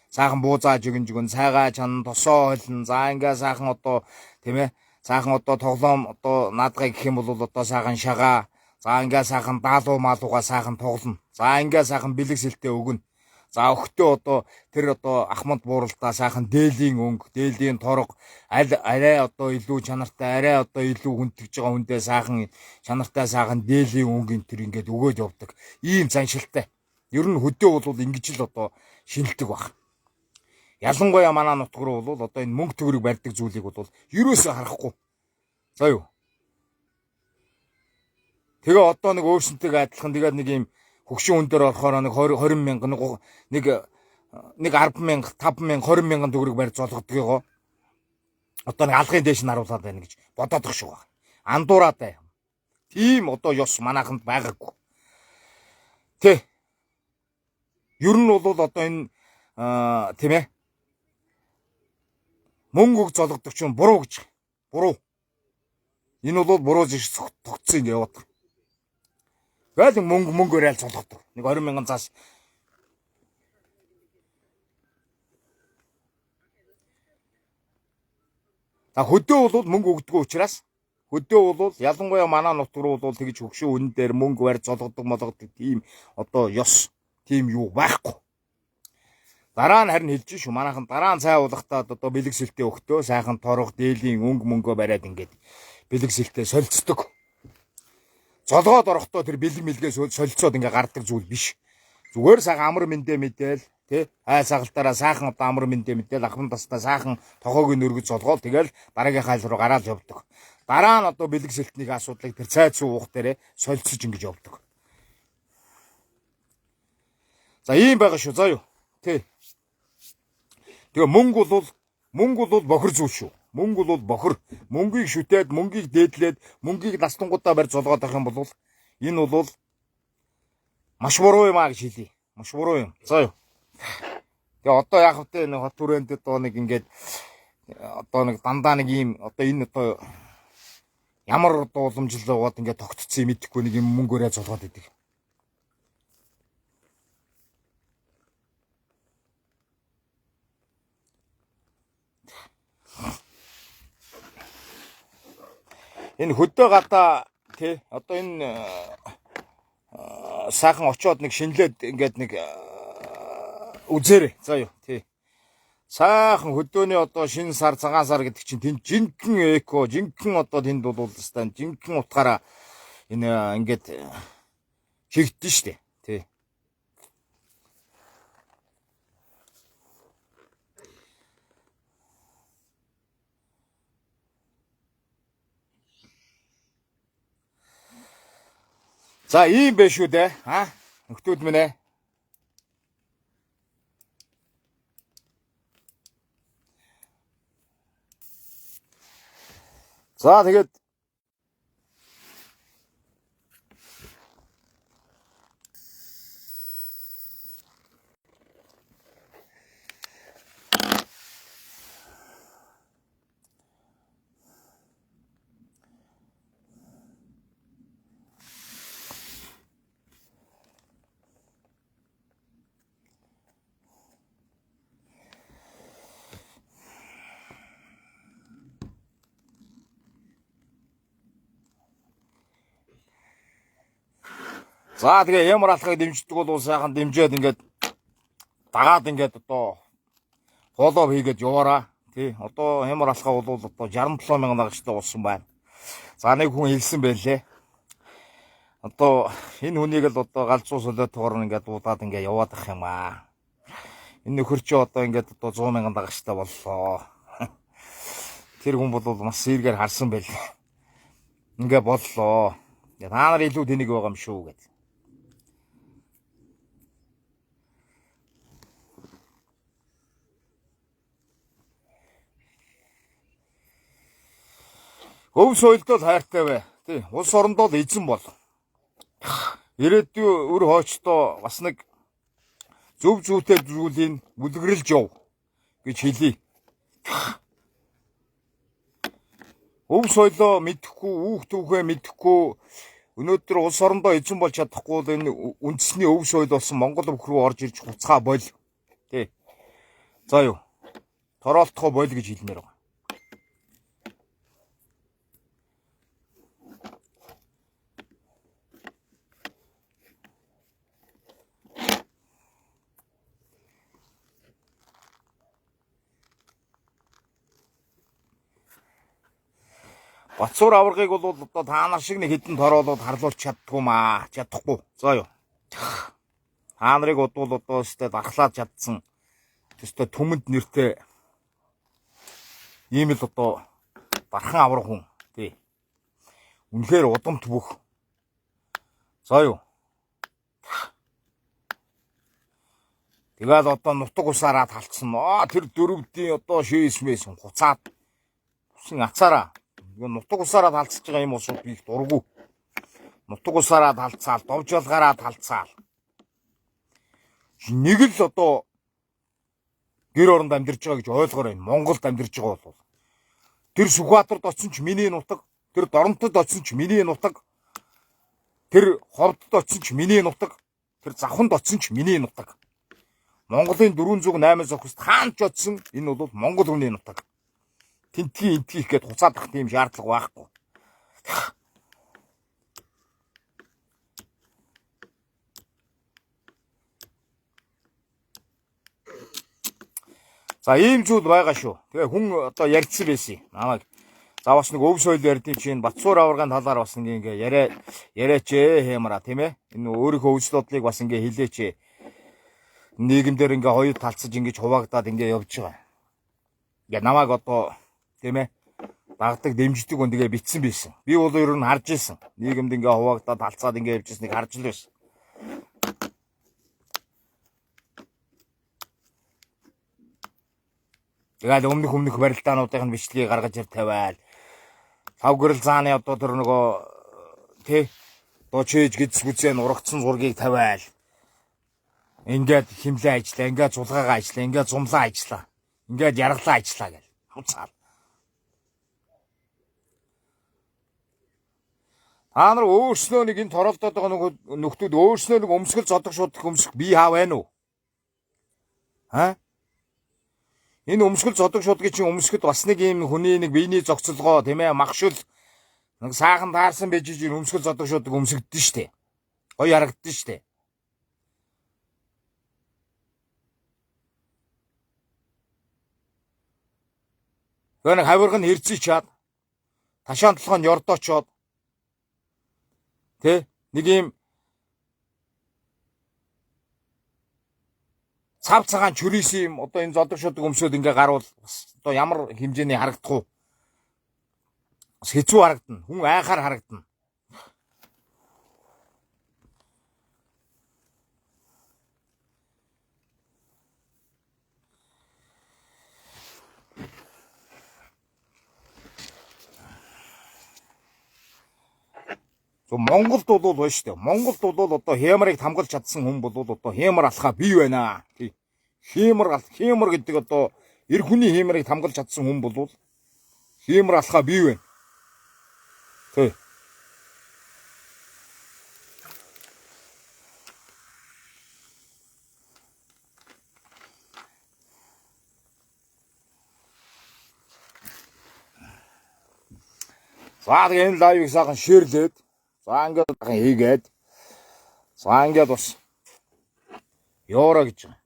Speaker 1: сайхан буузааж өгөн цайгаа чан тосоо холно. За ингээ сайхан одоо тийм ээ сайхан одоо тоглоом одоо наадгай гэх юм бол одоо сайхан шагаа. За ингээ сайхан даалуу маалууга сайхан тоглоно. За ингээ сайхан бэлэг сэлтэй өгнө. За өгтөө одоо тэр одоо ахмад бууралтаа сайхан дээлийн өнгө, дээлийн торго арай одоо илүү чанартай, арай одоо илүү хүндэж байгаа хүндээ сайхан чанартай сайхан дээлийн өнгө энэ төр ингээд өгөөд явдаг. Ийм заншилтай. Ер нь хөдөө бол ингэж л одоо шинэлдэг баг. Ялангуяа манай нутг руу бол одоо энэ мөнгө төгрөг барьдаг зүйлийг бол ерөөсөө харахгүй. За юу. Тэгээ одоо нэг өөрсөнтэйгээ адилхан тэгээд нэг юм хөгшин хүн дээр орохоор нэг 20 мянга нэг 10 мянга 5 мянга 20 мянган төгрөг барьж золгодгийгоо одоо нэг алгын дээш нь харуулаад байна гэж бодоодох шүү баг. Андуураад бай. Тийм одоо ёс манайханд байгаагүй. Тэ. Ер нь бол одоо энэ тийм ээ мөнгөг золгодог чинь буруу гэж. Буруу. Энэ бол буруу зиш тогтсон ингэ яваад. Тэгэл мөнгөөр айл золгодог. Нэг 20 мянган цаас. За хөдөө бол мөнгө өгдөг учраас хөдөө бол ялангуяа манай нутг руу бол тэгж хөгшин хүн дээр мөнгө барь золгодог тийм одоо ёс тийм юу байхгүй. Дараа нь харин хэлж шүү. Манайхан дараа нь цай уулахтаа одоо бэлэг сэлтэй өгтөө сайхан торох дээлийн мөнгөө бариад ингээд бэлэг сэлтэй солилцдог. Золгоод орохдоо тэр бэлэг мэлгээ солилцоод ингээ гардаг зүйл биш. Зүгээр сайхан амар мэндэ мэдээл тий хай сагалтаараа сайхан одоо амар мэндэ мэдээл ахмад тастаа сайхан тогоог нөргөж золгоол тэгэл дараагийн хайл руу гараад явдаг. Дараа нь одоо бэлэг сэлтний асуудлыг тэр цай цуу уух дээрээ солилцож ингэж явдаг. За ийм байгаа шүү. За юу. Тий. Тэгээ мөнгө бол бохир зүйл шүү. Мөнгө бол бохир. Мөнгийг шүтээд, мөнгийг дээдлээд, мөнгийг настангуудаа барь золгоод авах юм бол энэ бол маш буруу юм аа гэж хэлье. Маш буруу юм. За юу. Тэгээ одоо яг хөтэ нэг хот түрээнд одоо нэг ингээд одоо нэг дандаа нэг ийм одоо энэ одоо ямар одоо уламжлал яваад ингээд тогтцсон юм идэхгүй нэг юм мөнгөөрөө золгоод идэг. Энэ хөдөө гадаа тий одоо энэ сайхан очоод нэг шинлээд ингээд нэг үзээрэй. За юу тий. Сайхан хөдөөний одоо шинэ сар цагаан сар гэдэг чинь тэнд жинхэнэ эко, жинхэнэ одоо тэнд бол стан жинхэнэ утгаараа энэ ингээд хийгдэн штэ. Тий. За ийм байх шүү дээ. Нөхдүүд минь ээ. За тэгээд за тэгээ ямар алхахыг дэмждэг бол сайхан дэмжээд ингээд дагаад ингээд одоо фоллоу хийгээд яваараа. Тий. Одоо ямар алхах бол одоо 67 мянган дагагчтай болсон байна. За нэг хүн хэлсэн байлээ. Одоо энэ хүнийг л одоо галзуу солиотойгоор ингээд дуудаад ингээд яваад ах юм аа. Энэ нөхөр чи одоо ингээд одоо 100 мянган дагагчтай боллоо. Тэр хүн бол маш сэргээр харсан байл. Ингээд боллоо. Та нар илүү тэнийг байгаа юм шүү гэдэг. Өв соёлдол хайртай бай. Тий. Улс орондоо л эзэн бол. Ирээдүйн өр хойчдоо бас нэг зөв зүйтэй зүйлийг бүлгэрлж яв гэж хэлье. Өв соёлоо мэдэхгүй, үүх түүхээ мэдэхгүй өнөөдөр улс орондоо эзэн болж чадахгүй л энэ үндэсний өв соёл болсон Монгол өвх рүү орж ирж хуцгаа боль. Тий. За юу. Тороолтохоо бойл гэж хэлмээр байгаа. Батсуур аваргыг бол одоо та нар шиг нэг хідэн тороолоод харлуулж чаддгүй маа. Чадахгүй. За юу. Та нарыг бодвол одоо өстэй дархлаад чадсан. Өстэй түмэнд нэртэй ийм л одоо дархан аврах хүн. Тий. Үнэхээр удамт бүх. За юу. Тэгээд одоо нутаг усаараа талцсан. Тэр дөрөвдийн одоо шээсмээс хуцаад үсэн ацаараа нутаг усаараа талцж байгаа юм уусууд би их дургу. Нутаг усаараа талцаал, довжолгаараа талцаал. Нэг л одоо гэр оронд амьдарч байгаа гэж ойлгоорой. Монголд амьдарч байгаа бол тэр Сүхбаатарт очсон ч миний нутаг, тэр Доронтод очсон ч миний нутаг, тэр Ховдод очсон ч миний нутаг, тэр Завханд очсон ч миний нутаг. Монголын 408 зохист хаанч очсон энэ бол Монгол хүний нутаг. Тэнтгийн энтгийх гээд хуцаад ах тийм шаардлага байхгүй. За ийм зүйл байгаа шүү. Тэгээ хүн одоо ярьцсан байсан. Намайг заваас нэг өв соёл ярьдیں۔ Чинь Батсуур аваргын талаар бас ингээ яриач хэмра тийм ээ. Энэ өөрийнхөө өвчлөдлийг бас ингээ хэлээч. Нийгэмдэр ингээ хоёр талцаж ингээ хуваагдаад ингээ явж байгаа. Ингээ намайг одоо тийм ээ дагдаг дэмждэг хүн тэгээ битсэн байсан. Би бол ер нь харж ирсэн. Нийгэмд ингээ хуваагдаад талцаад ингээ явж ирснийг харж л байсан. Тэгээд өмнөх барилдаануудын бичлэгийг гаргаж ир тавиал. Савгэрэл зааны одоо тэр нөгөө тий одоо чээж гидс гүзэн урагцсан зургийг тавиал. Ингээд химлээ ажиллаа, ингээд зулгаагаа ажиллаа, ингээд зумлаа ажиллаа. Ингээд яргалаа ажиллаа гэл. Хуцаал. Та нар өөрснөө нэг энэ тороолдоод байгаа нөгөө нөхдүүд өөрснөө нэг өмсгөл зодог шуудах өмсөх бие хаа байна уу? Энэ өмсгөл зодог шуудгийн чинь өмсгөд бас нэг юм хүний нэг биений зохицолгоо тийм ээ махшил нэг саахан таарсан байж иж өмсгөл зодог шуудаг өмсгддэн штэ. Гоё харагддэн штэ. Гэнэ хавиргын хэрцээ чаад ташаан толгойн ёрдоочоод тэ нэг юм цав цагаан чүрээс юм одоо энэ зодог шудаг өмсөд ингээ гарвал одоо ямар хэмжээний харагдах уу? Бас хэцүү харагдана. Хүн айхаар харагдана. Монголд бол байна шүү дээ. Монголд бол одоо хямрыг хамгаалж чадсан хүн бол одоо хямар алхаа бий байна. Хямар гэдэг одоо эр хүний хямрыг хамгаалж чадсан хүн бол хямар алхаа бий байна. Тий. За тэгээ энэ лайвыг сайхан шеэрлээд за ингээд хийгээд за ингээд бас яваараа гэж байна.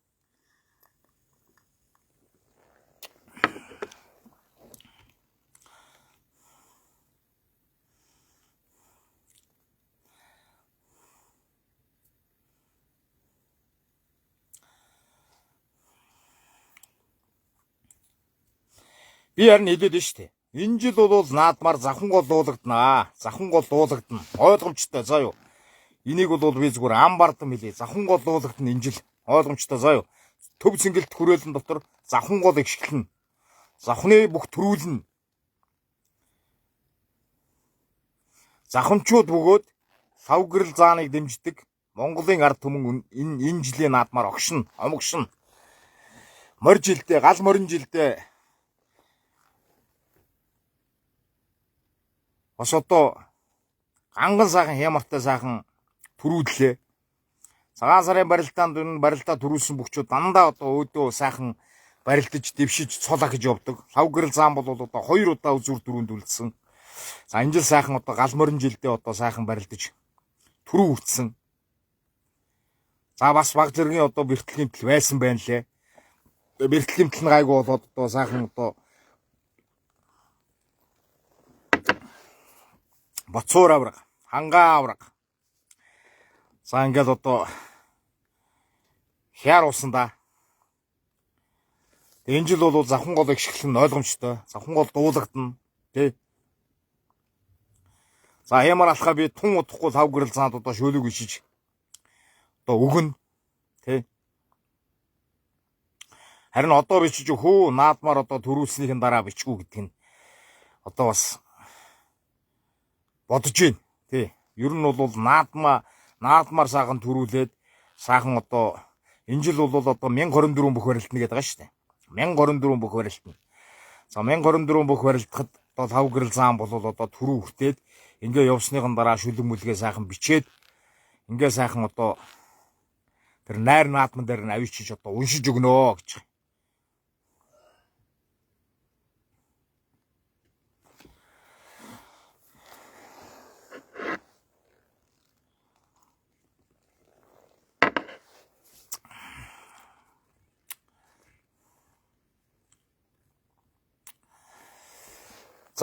Speaker 1: Би харин хэлээд нь штэ. Энэ жил бол наадмаар завхан гол дуулагдана. Завхан гол дуулагдана. Ойлгомжтой заа юу. Энийг бол би зүгээр амбардам хэлье. Завхан гол дуулагдана энэ жил. Ойлгомжтой заа юу. Төв цэнгэлт хүрээлэн дотор завхан гол игшгэлнэ. Завхны бүх төрүүлнэ. Завханчууд бөгөөд савгэрэл зааныг дэмждэг Монголын ард түмэн энэ жилийн наадмаар огшин, омогшин. Морь жилдээ, гал морин жилдээ бас одоо ганган сайхан хямартай сайхан төрүүллээ. Цагаан сарын барилдаанд энэ барилдаа төрүүлсэн бүхчүүд дандаа одоо өөдөө сайхан барилдаж дэвшиж цол ахиж явдаг. Лав гэрэл зам бол одоо 2 удаа үзүр дөрөнд үлдсэн. За энэ жил сайхан одоо гал морин жилдээ одоо сайхан барилдаж түрүү үрдсэн. За бас баг зэргийн одоо бэртэл гэмтэл байсан байна лээ. Бэртэл гэмтэл нь гайгүй болоод одоо сайхан одоо боцуур авраг, хангаа авраг. За ингээд одоо хяар уусан да. Энэ жил бол завхан гол ихшгэлэн нь ойлгомжтой. Завхан гол дуулагдана тий. За хямар алхаа би тун удахгүй лав гэрэл заанд одоо шөөлөг ишиж одоо өгнө тий. Харин одоо бичиж хөө наадмаар одоо төрүүлснийхэн дараа бичгүү гэдэг нь одоо бас бодож байна тий. Ер нь бол наадмаар сайхан төрүүлээд сайхан одоо энэ жил бол одоо 1024 бүх барилдана гэдэг байгаа шүү дээ. 1024 бүх барилдана. За 1024 бүх барилдахад одоо лав гэрэл зам бол одоо түрүү хүртээд ингээ явсныхан дараа шүлэг мүлгээ сайхан бичээд ингээ сайхан одоо тэр найр наадман дээр нь авчиж одоо уншиж өгнө гэж.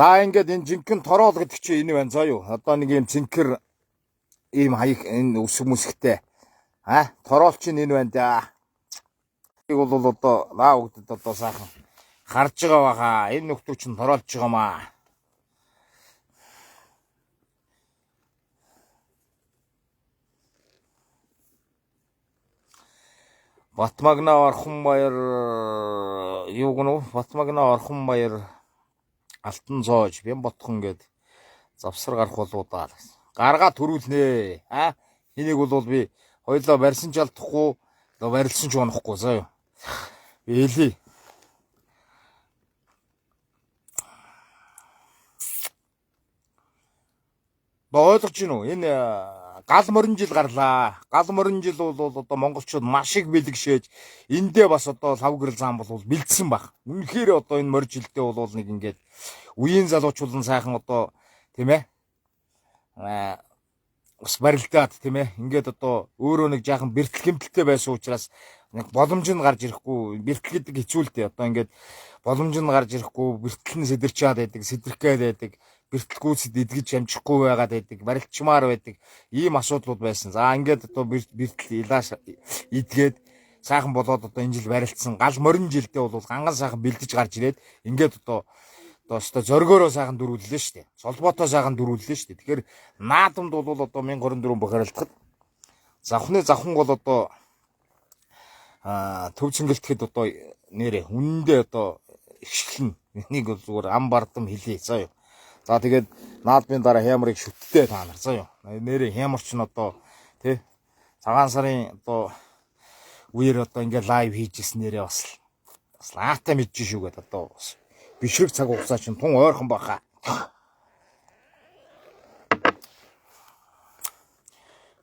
Speaker 1: За ингээд энэ жинхэнэ тороол гэдэг чинь энэ байна заа юу. Одоо нэг юм цэнхэр ийм хаяг энэ үсэг мүсгтэй. Тороол чинь энэ байна да. Нэг бол одоо лаа өгдөд одоо сайхан харж байгаа баха. Энэ нөхдөө чинь тороолж байгаамаа. Батмагна Орхонбаяр юу гэнэ? Батмагна Орхонбаяр алтан зоож бям ботхон гээд завсар гарах болуудаа гаргаа төрүүлнэ. Энийг бол би хоёлоо барьсан ч алдахгүй, барилсан ч унахгүй заа юу. Би хэлий. Ойлгож гин үү? Энэ гал морин жил гарлаа. Гал морин жил бол одоо монголчууд маш их бэлгшээж эндээ бас одоо лав гэрэл зам бол бэлдсэн баг. Үнэхээр одоо энэ морь жилдээ бол нэг ингээд үеийн залуучуулан сайхан одоо тийм ээ ус барилдаад тийм ээ ингээд одоо өөрөө нэг жаахан бэртэл гэмтэлтэй байсан учраас нэг боломж нь гарч ирэхгүй. Бэртэл гэдэг хэцүүлтэй одоо ингээд боломж нь гарч ирэхгүй, бэртэл нь сэдэрчээд байдаг, сэдэрхгээд байдаг, бэртэлгүйцэд идгэж амжихгүй байгаад байдаг, барилчмаар байдаг ийм асуудлууд байсан. За ингээд одоо бэртэл илааш идгээд сайхан болоод одоо энэ жил барилдсан гал морин жилдээ бол ганган сайхан бэлдэж гарч ирээд ингээд одоо зоргоороо сайхан дөрүүллээ шүү дээ. Солботоо сайхан дөрүүллээ шүү дээ. Тэгэхээр наадамд бол одоо 1024 бүх харилцахад завхан бол одоо төв цэнгэлтэхэд одоо нэрээ үнэндээ одоо ихшлэн энийг бол зүгээр ам бардам хэлээ заа юу. За тэгээд наадмын дараа хямрыг шүттэй та нар заа юу. Нэрээ хямарч нь одоо тий цагаан сарын одоо үеэр одоо ингээ лайв хийжсэн нэрээ бас лаатай мэдэж шүү гэдэг одоо бишрэг цаг хугацаа чинь тун ойрхон баха.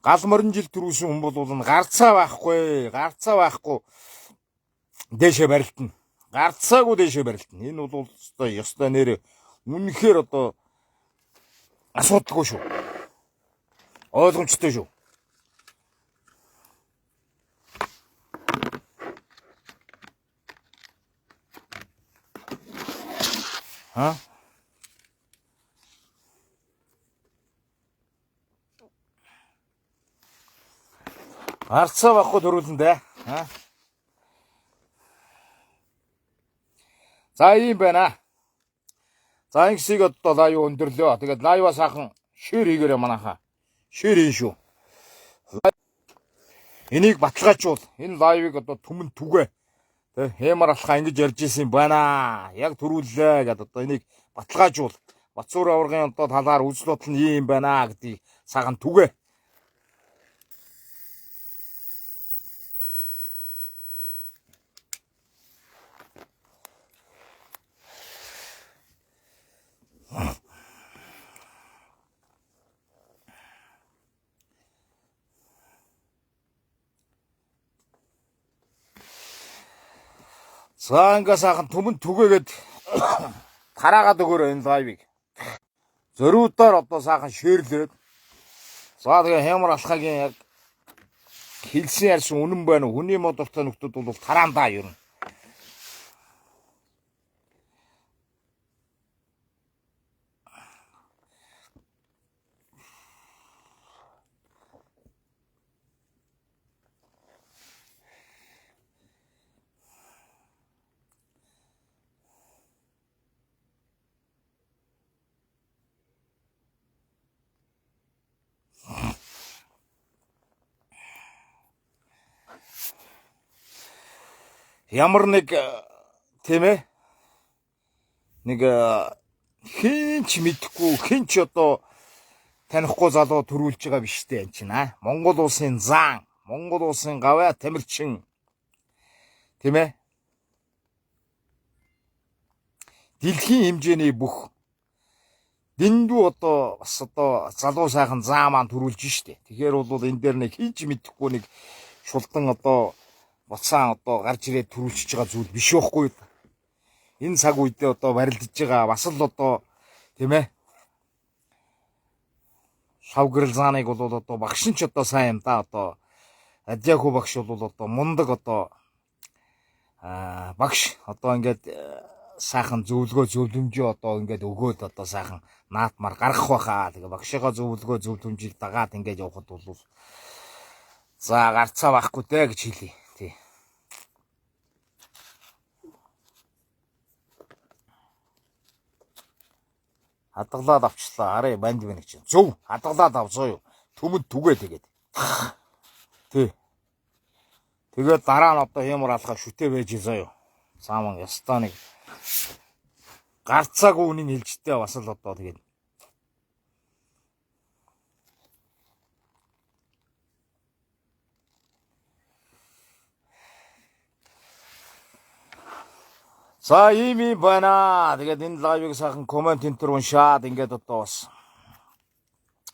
Speaker 1: Гал морин жил төрүүлсэн хүн бол гарцаа байхгүй дээшээ барилтна. Гарцаагүй дээшээ барилтна. Энэ бол ёстой нэр үнэхээр одоо асуудалгүй шүү. Ойлгомжтой шүү. Гарцаа байхгүй төрүүлэн дээ. За ийм байна. За ингэсийг одоо лайв өндөрлөө. Тэгээд лайва сайхан шеэр хийгээрэй манайхаа. Шеэр хийн шүү. Энийг баталгаажуул. Энэ лайвыг одоо түмэн түгэ. Тэ хэмар алхаа ингэж ярьж исэн байна. Яг төрүүллээ гэдэг одоо энийг баталгаажуул. Бацуур аваргын одоо талаар үзэл бодол нь ийм байна гэдгийг сайхан түгэ. За ингээ сайхан түмэн түгээгээд тараагаад өгөөрэй энэ лайвыг. Зөрүүдээр одоо сайхан шеэрлээд. За тэгээ хямар алхагийн яг хэлсэн ярьсан үнэн байна уу? Хүний модортой нөхдүүд бол тараандаа юу. Ямар нэг тийм ээ нэг хинч мэдхгүй хинч одоо танихгүй залуу төрүүлж байгаа биш дээ энэ чинь Монгол улсын зан, Монгол улсын гавья тамирчин тийм ээ дэлхийн хэмжээний бүх дэндүү одоо бас одоо залуу сайхан заа маань төрүүлж штэ. Тэгэхээр бол энэ дээр нэг хинч мэдхгүй нэг шулдан одоо боцаан одоо гарч ирээд төрүүлчихэж байгаа зүйл биш байхгүй. Энэ цаг үедээ одоо барилдаж байгаа бас л одоо тийм ээ шавграл зааныг бол одоо багш нь ч одоо сайн юм да одоо Адяху багш бол одоо мундаг одоо багш одоо ингээд сайхан зөвлөгөө зөвлөмжөө одоо ингээд өгөөд одоо сайхан наатмар гаргах байхаа. Тэгээ багшийнхаа зөвлөгөө зөвлөмжийг дагаад ингээд явхад бол за гарцаа байхгүй дээ гэж хэлье. Тий. Хадгалаад авчлаа. Арай банд байна гэж. Зөв. Хадгалаад авсоо юу. Түмэд түгээ тэгээд. Тий. Тэгээд дараа нь одоо хямар алхаа шүтээ байж заяа юу. Сааман ястаа нэг гарцаагүй үнийн хэлжтэй бас л одоо тэгээд за ийм байна. Тэгээд энэ лайвыг сайхан комент энтер уншаад ингээд одоо бас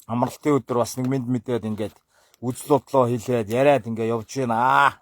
Speaker 1: амралтын өдөр бас нэг мэдээд ингээд үзэл бодлоо хэлээд яриад ингээд явж байна.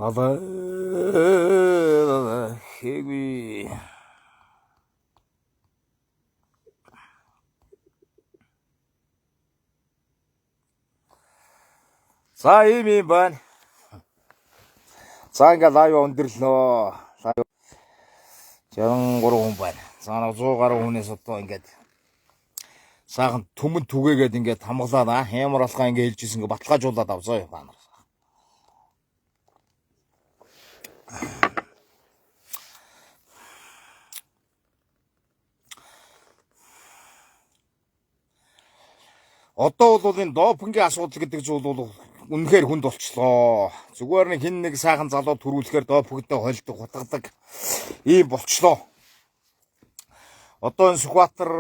Speaker 1: Баба хэви за ийм байна. За ингээ лайв өндөрлөө. 63 хүн байна. За 100 гаруй хүнээс одоо ингээд сайхан түмэн түгээгээд ингээд хамглаад хямар алхаа ингээ хэлжсэн ингээ баталгаажуулаад авзаа ба нар. Одоо бол энэ допингийн асуудал гэдэг зүйл бол үнэхээр хүнд болчлоо. Зүгээр нэг хин нэг сайхан залуу төрүүлэхээр допингтэй холдог, хутгадаг ийм болчлоо. Одоо энэ Сүхбаатар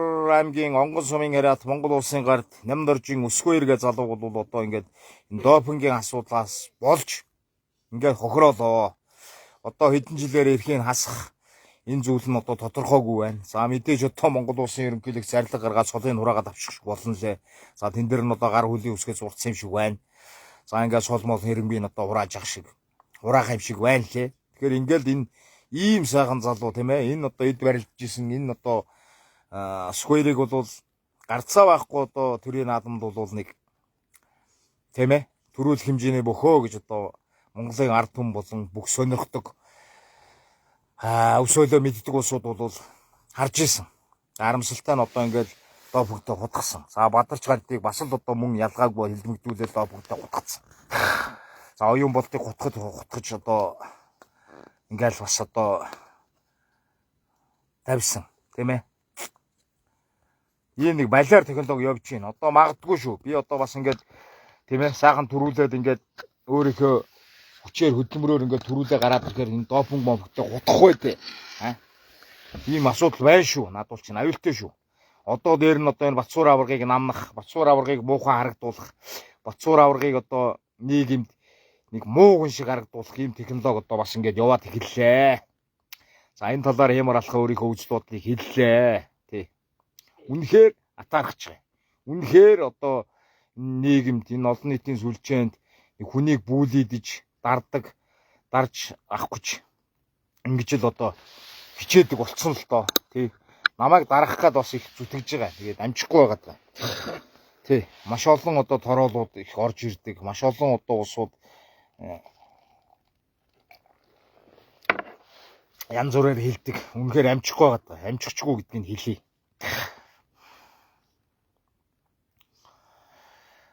Speaker 1: аймгийн Онгон сумын хараад Монгол улсын гард Нямдоржийн Өсгөөергээ залуу бол одоо ингээд энэ допингийн асуудлаас болж ингээд хохироолоо. Одоо хэдэн жилээр эрхийн хасах энэ зүйл нь одоо тодорхойгүй байна. За мэдээж одоо Монгол улсын ерөнхийлөг зарлаг гаргаад солын хураагаад авчих болно лээ. За тэн дээр нь одоо гар хөлийн үсгээс уртсан юм шиг байна. За ингээд сол мол хэрэмбийн одоо хурааж ах шиг хураах юм шиг байна лээ. Тэгэхээр ингээд энэ ийм сайхан залуу тийм ээ энэ одоо эд барилдж исэн энэ одоо скверийг бол гарцаа байхгүй одоо төрийн наадамд бол нэг тийм ээ төрүүлэх хэмжээний бөхөө гэж одоо Монголын ард түмэн болон бүх сонирхдог өсөөлөө мэддэг улсууд бол харж исэн. Харамсалтай нь одоо ингээд допогтой хутгасан. За Бадарч гардыг бас л одоо мөн ялгаагүй хилмигдүүлээд допогтой хутгацсан. За оюун болтыг хутгаж одоо ингээд бас одоо тавьсан тийм ээ. Ийм нэг балиар технологи явж байна. Одоо магадгүй шүү. Би одоо бас ингээд тийм ээ сайхан төрүүлээд ингээд өөрийнхөө хүчээр хөдөлмөрөөр ингээд төрүүлээ гараад ирэхээр энэ допинг момптой гутахгүй дээ. Ийм асуудал байна шүү. Над бол чинь аюултай шүү. Одоо дээр нь одоо энэ Батцуур аваргыг намнах, Батцуур аваргыг муухай харагдуулах, Батцуур аваргыг одоо нийгэмд нэг муу хүн шиг харагдуулах ийм технологи одоо бас ингээд яваад эхэллээ. За энэ талаар ямар алхах өөрийнхөө үзэл бодлыг хэллээ. Тий. Үнэхээр атаархаж байгаа. Үнэхээр одоо нийгэмд энэ олон нийтийн сүлжээнд хүнийг бүүлидэж, дарж авах гэж ингэж л одоо хичээдэг болцсон л доо. Тий. Намайг дарах гад бас их зүтгэж байгаа. Тэгээд амжихгүй байгаа даа. Тий. Маш олон одоо тороолууд их орж ирдэг. Маш олон одоо улсууд янз бүрээр хэлдэг. Үнэхээр амжихгүй байгаа даа. Амжихгүй гэдгийг хэлье.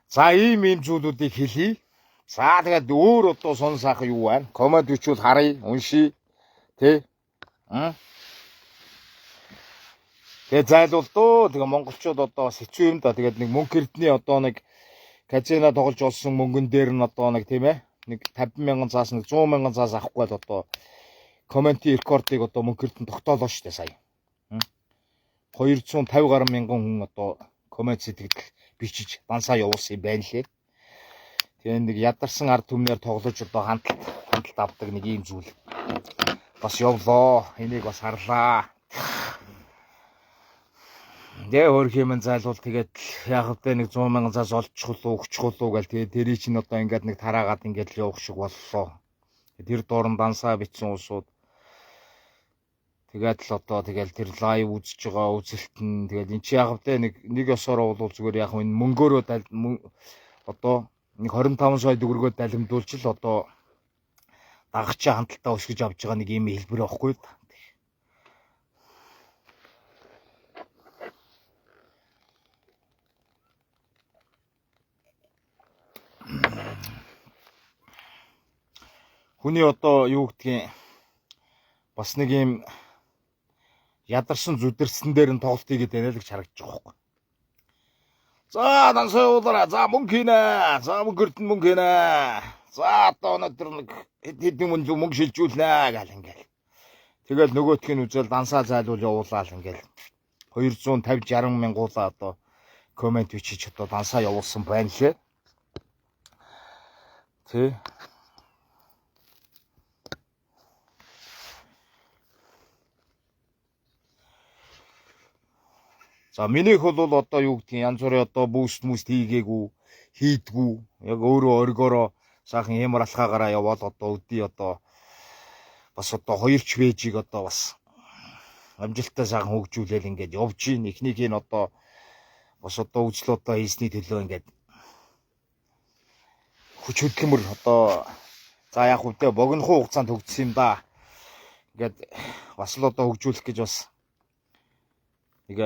Speaker 1: За ийм зүйлүүдийг хэлье. За тэгээд өөр одоо сон сайхан юу байна? Коммент бичвэл харъя, уншия. Тий. Тэгээд зайлвал дөө тэгээ монголчууд одоо бас хэцүү юм да. Тэгээд нэг мөнгө эрдний одоо нэг казино тоглож олсон мөнгөн дээр нь одоо нэг тийм ээ нэг 50,000 цаас нэг 100,000 цаас авахгүй л одоо комментийн рекордыг одоо мөнгө эрдэн тогтоолоо штэ сая. 250 гаруй мянган хүн одоо коммент сэтгэл бичиж дансаа явуулсан юм байна лээ. Тэгээд нэг ядарсан ард түмнээр тоглож одоо хандлт авдаг нэг ийм зүйл бас явлоо. Энийг бас харлаа. Дэ өөрхиймэн зайлвал тэгээд яг хэвдээ нэг 100,000 цаас олчих уу, өгчих уу гэл тэгээд тэрий чинь одоо ингээд нэг тараагаад ингээд л явах шиг боллоо. Тэр доорн дансаа бичсэн улсууд тэгээд л одоо тэгэл тэр лайв үзэж байгаа үзэлтэн тэгээд эн чи яг хэвдээ нэг ёсороо бол зүгээр яг энэ мөнгөөрөө одоо нэг 25 сая төгрөгөөр далимдуулж л одоо дагагчаа хандлтаа өсгөж авч байгаа нэг юм хэлбэр байхгүй. Хүний одоо юу гэдгийг бас нэг юм ядарсан зүдэрсэн дээр нь тоглолт хийгээд байна л гэж харагдаж байгаа байхгүй. За дансаа явуулаарай. За мөнгө хийнэ. За мөнгөрт нь мөнгө хийнэ. За одоо өнөөдөр нэг хэдэн мөнгө шилжүүлнэ гэл ингээл. Тэгэл нөгөөтг нь үзэл дансаа зайлуул явуулаа л ингээл. 250-60 мянгуулаа одоо коммент бичиж одоо дансаа явуулсан байна лээ. Тэ. За минийх бол одоо юу гэдгийг янз бүрийн одоо бүүст хийгээгүй, хийдгүү. Яг өөрөө оргиороо сайхан ямар алхаагаараа яваад одоо өдий одоо бас одоо хоёрч вэжийг одоо бас амжилттай сайхан хөгжүүлээл ингээд явж гин. Эхнийг нь одоо бас одоо үзэл одоо хийсний төлөө ингээд хүч хөдөлмөр одоо за яг үедээ богинохоо хугацаанд хөгжсөн юм да. Ингээд бас л одоо хөгжүүлэх гэж бас нэг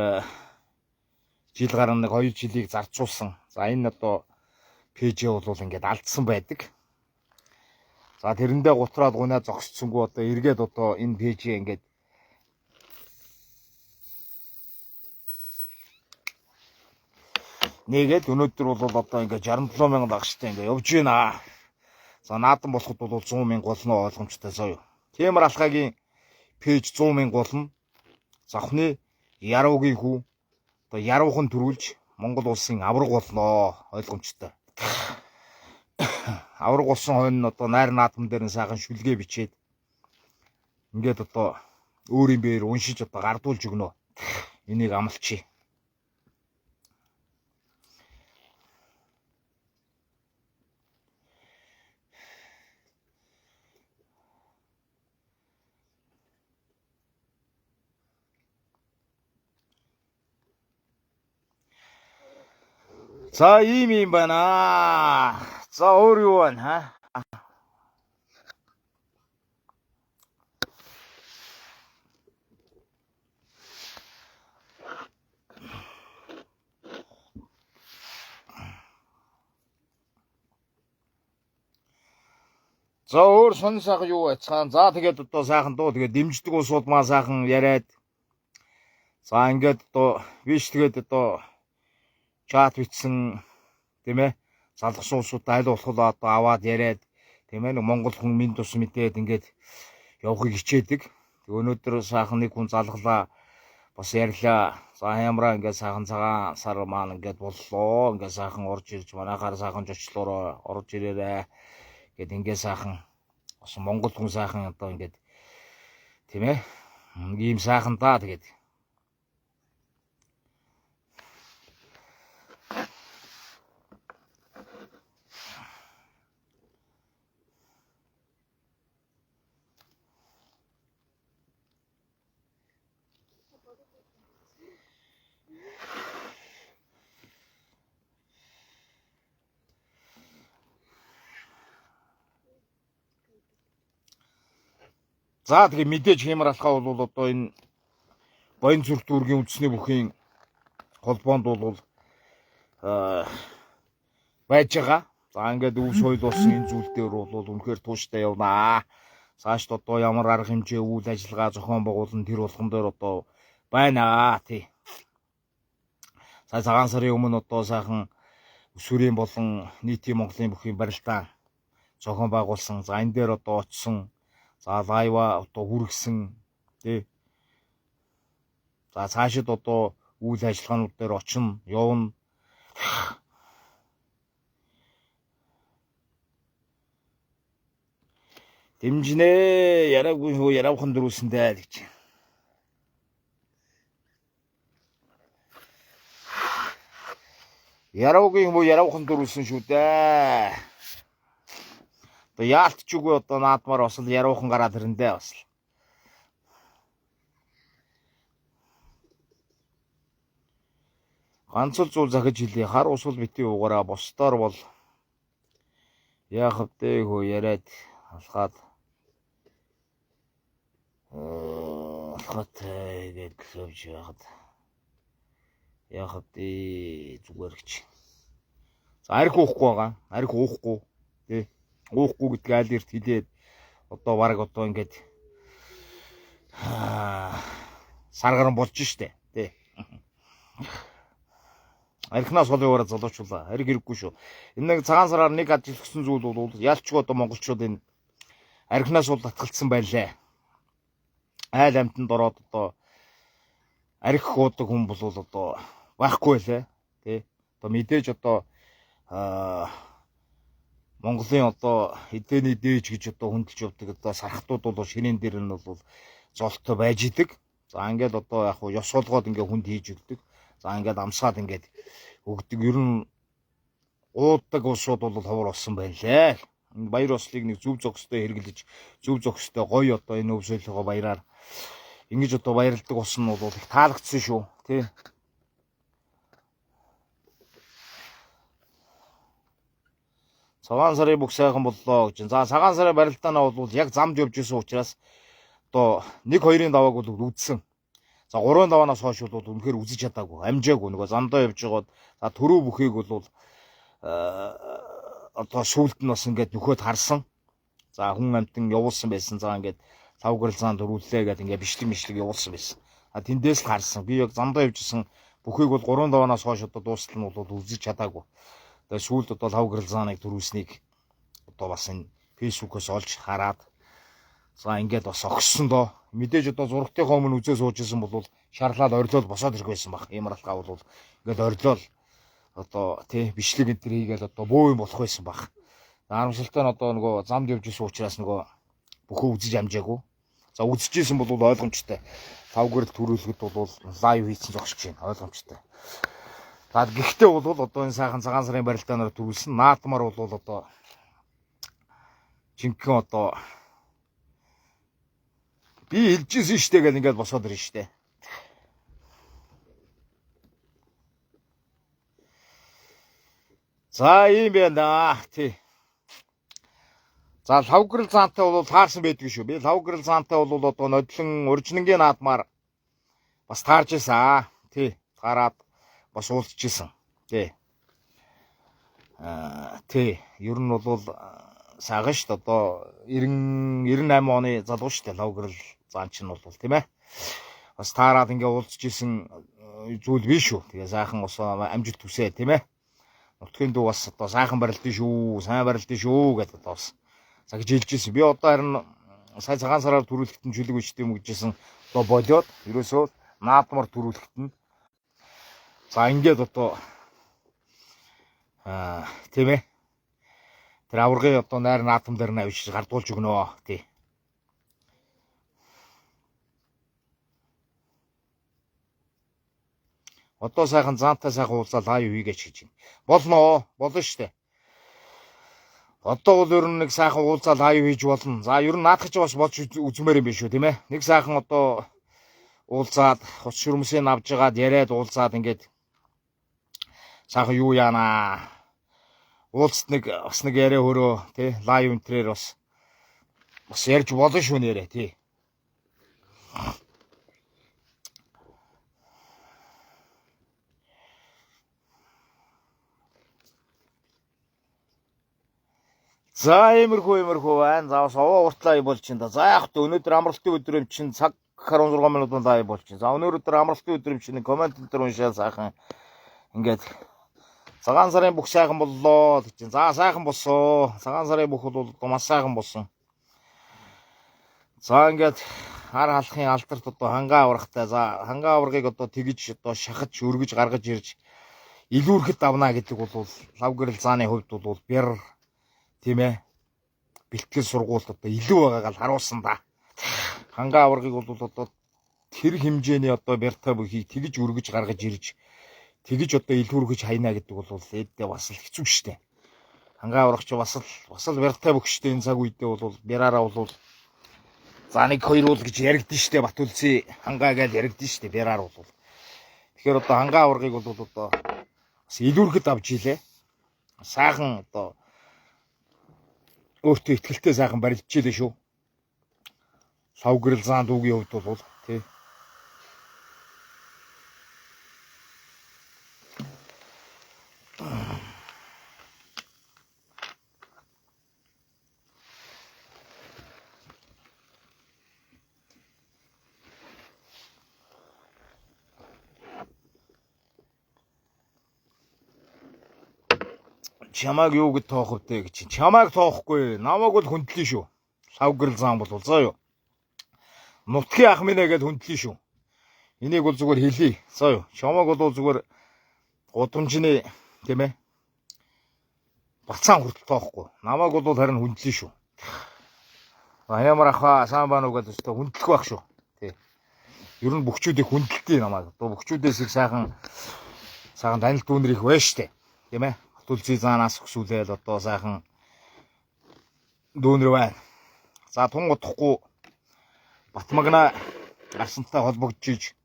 Speaker 1: жил гарan нэг 2 жилийг зарцуулсан. За энэ одоо пэйжээ бол ингээд алдсан байдаг. За тэрэндээ гутраад гунаа зогсцсонгүй одоо эргээд одоо энэ пэйжээ ингээд нэгээд өнөөдөр бол одоо ингээд 67,000 дагагчтай ингээд явж байна. За наадан болоход бол 100,000 болно ойлгомжтой заяа. Тиймэр алхаагийн пэйж 100,000 болно. Завхны яруугийн хүү одоо яруухан төрүүлж Монгол улсын авраг болноо ойлгомжтой. Авраг болсон хойно нь одоо найр наадам дээр нь сайхан шүлгээ бичээд ингээд одоо өөрийн биеэр уншиж одоо гардуулж өгнө. Энийг амлчий. За ийм юм байна. За өөр юу байна За өөр сонь сайхан юу байцгаан. За тэгээд одоо сайхан дуу тэгээд дэмждэг усууд маа сайхан яриад. За ингээд одоо биш тэгээд одоо чат бичсэн тийм ээ залгсан улсуудаа аль болох одоо аваад яриад тийм ээ, Монгол хүн минь тус мэдээд ингээд явахыг хичээдэг. Өнөөдөр сайхан нэг хүн залглаа бас ярьлаа. За ямраа ингээд сайхан цагаан сар маань ингээд боллоо. Ингээд сайхан орж ирж манайхаар сайхан жочлороо орж ирээрээ. Гэт ингээд сайхан бас Монгол хүн сайхан одоо ингээд тийм ээ. Ийм сайхан та тэгээд. За тэгээ мэдээж хэмэр алхаа бол одоо энэ Баян зүрх дүүргийн үндэсний бүхийн холбоонд бол байж байгаа. За ингээд өв соёл болсон энэ зүйл дээр бол үнэхээр тууштай явнаа. Цаашд одоо ямар арга хэмжээ үйл ажиллагаа зохион байгуулсан тэр болгон дээр одоо байна. Тий. Цагаан сарын өмнө одоо сайхан өсвөрийн болон нийтийн Монголын бүхийн барилдаан зохион байгуулсан. За энэ дээр одоо очсон. За лайва одоо хүргэсэн. Тий. За цаашид одоо үйл ажиллагаанууд дээр очино, явна. Дэмжинэ, яраагүй хөө яравхан дөрүүлсэндээ гэж. Яраагүй хөө яравхан дөрүүлсэн шүү дээ. Одоо яалтч үгүй одоо наадмаар бас л яруухан гараад ирэндээ бас л. Ганц л зүйл захиж хэлье. Хар усвал бити угаараа босдоор бол яах вэ хөө яриад алхаад тэгээд лөвж яахад яах вэ зүгээр гэж. За арх уухгүй байгаа. Арх уухгүй тий. Уухгүй гэдэг айлэрт хилээд одоо баг одоо ингээд саргаран болж штэ тий. Архинаас холын залуучуулаа. Арх хэрэггүй шүү. Энэ нэг цагаан сараар нэг ажилласан зүйл бол ялчгүй одоо монголчууд энэ архинаас бол татгалцсан байлаа. Айл амтанд ороод одоо арх хуудаг хүн бол одоо байхгүй байлаа. Тий. Одоо мэдээж одоо Монголын одоо эдээний дээж гэж одоо хүндэлж явдаг одоо сархтууд бол шинийн дээр нь бол золтой байж идэг. За ингээд одоо яг ёс солгоод ингээд хүнд хийж өгдөг. За ингээд амсгаад ингээд өгдөг. Ер нь уудаг улсууд бол ховор болсон байлаа. Баяр ослыг нэг зөв зохистой хэрэглэж, зөв зохистой гоё одоо энэ өвсөлгөө баяраар ингэж одоо баярладаг ус нь бол их таалагдсан шүү. Тий. Цагаан сарын бүх сайхан боллоо гэж. За цагаан сарын барилдаанаа бол яг замд явж исэн учраас одоо 1-2-ын давааг бол үзсэн. За 3-ын даваанаас хойш бол үнэхээр үзэж чадаагүй, амжаагүй. Нөгөө замдаа явж байгаад за төрөө бүхийг бол одоо сүулт нь бас ингээд нөхөд харсан. За хүн амтан явуулсан байсан. За ингээд лавграл заан дөрүүлээ гэдэг ингээд бичлэг явуулсан байсан. А тэндээс л харсан. Би яг замдаа явжсэн бүхийг бол 3 даваанаас хойш одоо дуустал нь бол үзэж чадаагүй. Тэгээ сүүлд одоо лавграл зааныг дөрүүлснийг одоо бас энэ фэйсбүүкээс олж хараад за ингээд бас огссон доо. Мэдээж одоо зургтынхаа өмнө үзээ суужсэн бол шарлаад орилол босоод ирэх байсан баг. Ийм аралгаа бол ингээд орилол одоо тий бичлэг энэ төр хийгээл одоо бөө юм болох байсан баг. Харамсалтай нь одоо нөгөө замд явж исэн учраас нөгөө бүхөө үзэж амжаагүй. За үзчихсэн бол ойлгомжтой. Тавгэрэл төрүүлэхэд бол лайв хийсэн зогсож байна. Ойлгомжтой. За гэхдээ бол одоо энэ сайхан цагаан сарын барилдаанаар төрүүлсэн наадмаар бол одоо жинхэнэ одоо би хэлжсэн штэ гэл ингээд босоод ирнэ штэ. За ийм байна. Тий. За лавграл заантай бол таарсан байдаг шүү. Би лавграл заантай бол одоо нодлон уржингийн наадмаар бас таарж ирсэн. Тий. Таараад бас уулзчихсан. Тий. Тий. Ер нь бол саган шүү. Одоо 98 оны залуу шүү. Лавграл заан чинь бол тийм ээ. Бас таараад ингээ уулзчихсан зүйл биш шүү. Тэгээ сайхан ус амжилт хүсээ тийм ээ. Нутгийн дүү бас одоо сайхан барилдсан шүү, сайн барилдсан шүү гэдэг одоо бас За гэж хэлжсэн. Би одоо харин сая цагаан сараар төрүүлэхэд нь чөлөг өчт юм гэжсэн. Одоо болоод ерөөсөө наадмар төрүүлэхэд нь. За ингээд одоо тийм ээ. Тэр аваргын одоо найр наадам дээр нь авчиж гардуулж өгнө. Тий. Одоо сайхан заантай сайхан уулзаад лайв хийгээч гэж байна. Болно штэ. Одоо бол ер нь нэг сайхан уулзаад лайв хийж болно. За ер нь наадах ч бас болж үзмээр юм биш үү, тийм ээ. Нэг сайхан одоо уулзаад хус шүрмсийг авж жагаад яриад уулзаад ингээд сайхан юу яана. Уулзт нэг бас нэг яриа хөрөө тий лайв энтрээр бас ярьж болно шүү нэрэ тий. За иймэрхүү байна. За бас овоо уртлаа болж чинь да. За яг хөтө өнөөдөр амралтын өдөр юм чинь цаг 16 минутанд лайв болж чинь. За өнөөдөр амралтын өдөр юм чинь коммент дээр уншаад сайхан ингээд цагаан сарын бүх сайхан боллоо гэж чинь. За сайхан болсон. Цагаан сарын бүх бол маш сайхан болсон. За ингээд хар халахын алдарт одоо хангаа аврахтай. За хангаа аврагыг одоо тэгж одоо шахаж өргөж гаргаж ирж илүүрхэд авна гэдэг бол лав гэрэл зааны хувьд бол бэр тийм ээ бэлтгэл сургуульд одоо илүү байгааг л харуулсан да. Хангаа аваргыг бол одоо тэр хэмжээний одоо бяртай бүхийг тэгж өргөж гаргаж ирж тэгж одоо илүүргэж хайна гэдэг бол эддээ бас л хэцүү шттэ. Хангаа аврагч бас л бяртай бүхштэй энэ цаг үедээ бол бяраараа бол за 1 2 уул гэж яригдэн штэ Батүлцээ хангаа гэж яригдэн штэ бяраар бол. Тэгэхээр одоо хангаа аваргыг бол одоо бас илүүргэд авч илээ. Сайхан одоо өөртөө ихтгэлтэй сайхан барилж илээ шүү. Лав гэрэл заан дүүгийн хувьд бол тий. Чамааг юу гэж тоох вэ гэж. Чамааг тоохгүй. Намайг бол хүндлээ шүү. Лав гэрэл заан бол заа юу. Нутгийн ах минь гэж хүндлээ шүү. Энийг бол зүгээр хэлье. Заа юу. Чамааг бол зүгээр гудамжны тийм ээ. Бацаан хүртэл тоохгүй. Намайг бол харин хүндлээ шүү. Ямар аха сайн байна уу гэж өстө хүндлэх байх шүү. Тий. Ер нь бүхчүүдийг хүндэлдэг намайг. Одоо бүхчүүдээс их сайхан танил дүүнэр их байна штэ. Тийм ээ. Батүлцээ заанаас өсүүлээд одоо сайхан дүүнэр байна. За тун удахгүй Батмагна гарсантай холбогдож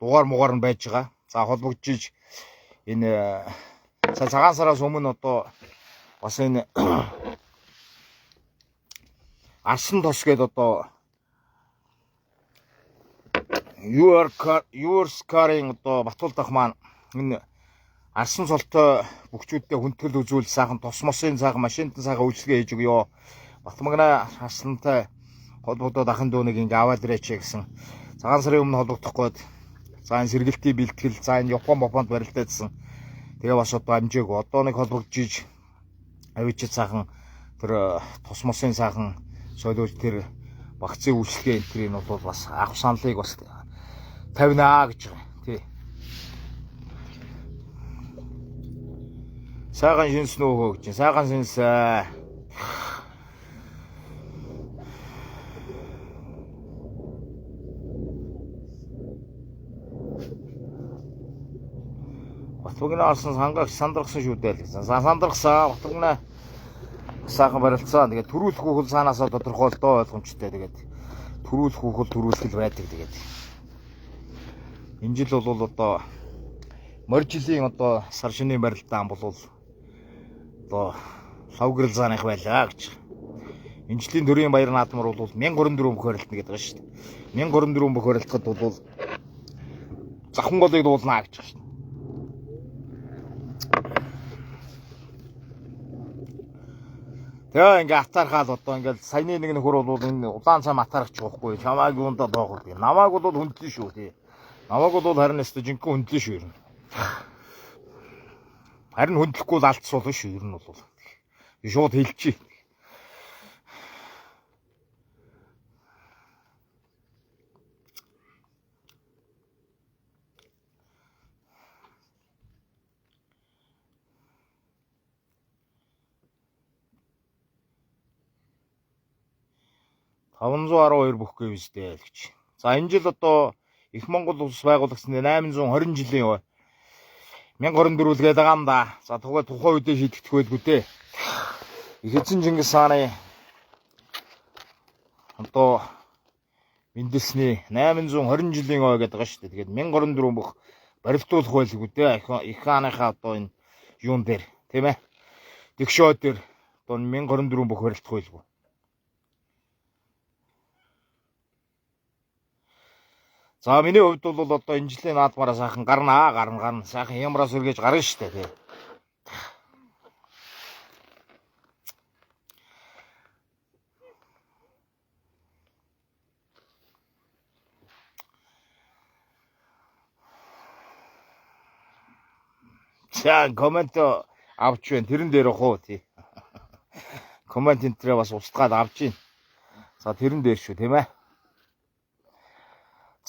Speaker 1: дугаар мугаар нь байж байгаа. За холбогдож энэ цагаан сараас өмнө одоо бас энэ Арсан тос гээд одоо yours carrying одоо Батул дах маань энэ Арсан солтой бүхчүүдтэй хүндгэл үзүүл сайхан тосмосын сайхан машинтан сайхан үйлчлэгээ хийж өгөө. Батмагна Арсантай холбогдоод ахын дүүнийг ингээ аваад ирээч гэсэн. Цагаан сарын өмнө холбогдох гээд за энэ сэргэлтийн бэлтгэл за энэ Япон барилдаадсан. Тэгээ бас одоо амжаагүй. Одоо нэг холбогдож авчиж сайхан тэр тосмосын сайхан солиулж тэр вакцины үйлчлэгээ энтрийг нь бол бас авах саналыг бас тавина гэж байгаа. Тий. Сайхан шинсэн нөө гэж. Сайхан шинсэн. Батмагна Арсан хангаач сандрагсан шүү дээ. Сандрагсан Батмагна сайхан барилцсан. Тэгээд төрүүлэх хүүхэл цаанаасаа тодорхой л доо ойлгомжтой. Тэгээд төрүүлэх хүүхэл төрүүлэл байдаг. Тэгээд энэ жил бол одоо морь жилийн одоо сар шинийн барилдаан бол одоо лав гэрэл зааных байлаа гэж. Энэ жилийн төрийн баяр наадмар бол 1034 бүх хорилтно гэдэг байгаа шүү дээ. 1034 бүх хорилтод бол завхан голыг дуулнаа гэж байна. Тэгээ ингээ атаархаал одоо ингээл саяны нэг нөхөр бол энэ улаан цам атаарч байхгүй. Чамааг юундаа доохол. Намааг бол хүндлээ шүү тий. Намааг бол харин өстө жинхэнэ хүндлээ шүү ер нь. Харин хүндлэхгүй л алдсан болно шүү ер нь бол. Шууд хэлчихье. 512 бүх гэвэжтэй л гэж. За энэ жил одоо Их Монгол улс байгуулагдсан 820 жилийн 1024 л гээд байгаа юм да. За тухайн үедээ шийдэгдэх байлгүй дээ. Их эзэн Чингис хааны одоо мэндэлсний 820 жилийн гэдэг байгаа шүү дээ. Тэгээд 1024 бүх барилдуулах байлгүй дээ. Их хааныхаа одоо энэ юун дээр тийм ээ. Тэгшөө дээр одоо 1024 бүх барилдах байлгүй. За миний хувьд бол одоо энэ жилийн наадмаараа сайхан гарна. Сайхан ямраас өргөж гарна шүү дээ. За коммент авч байна. Тэрэн дээр хуу тий. Коммент энтрээ бас устгаад авч гин. За тэрэн дээр шүү тийм ээ.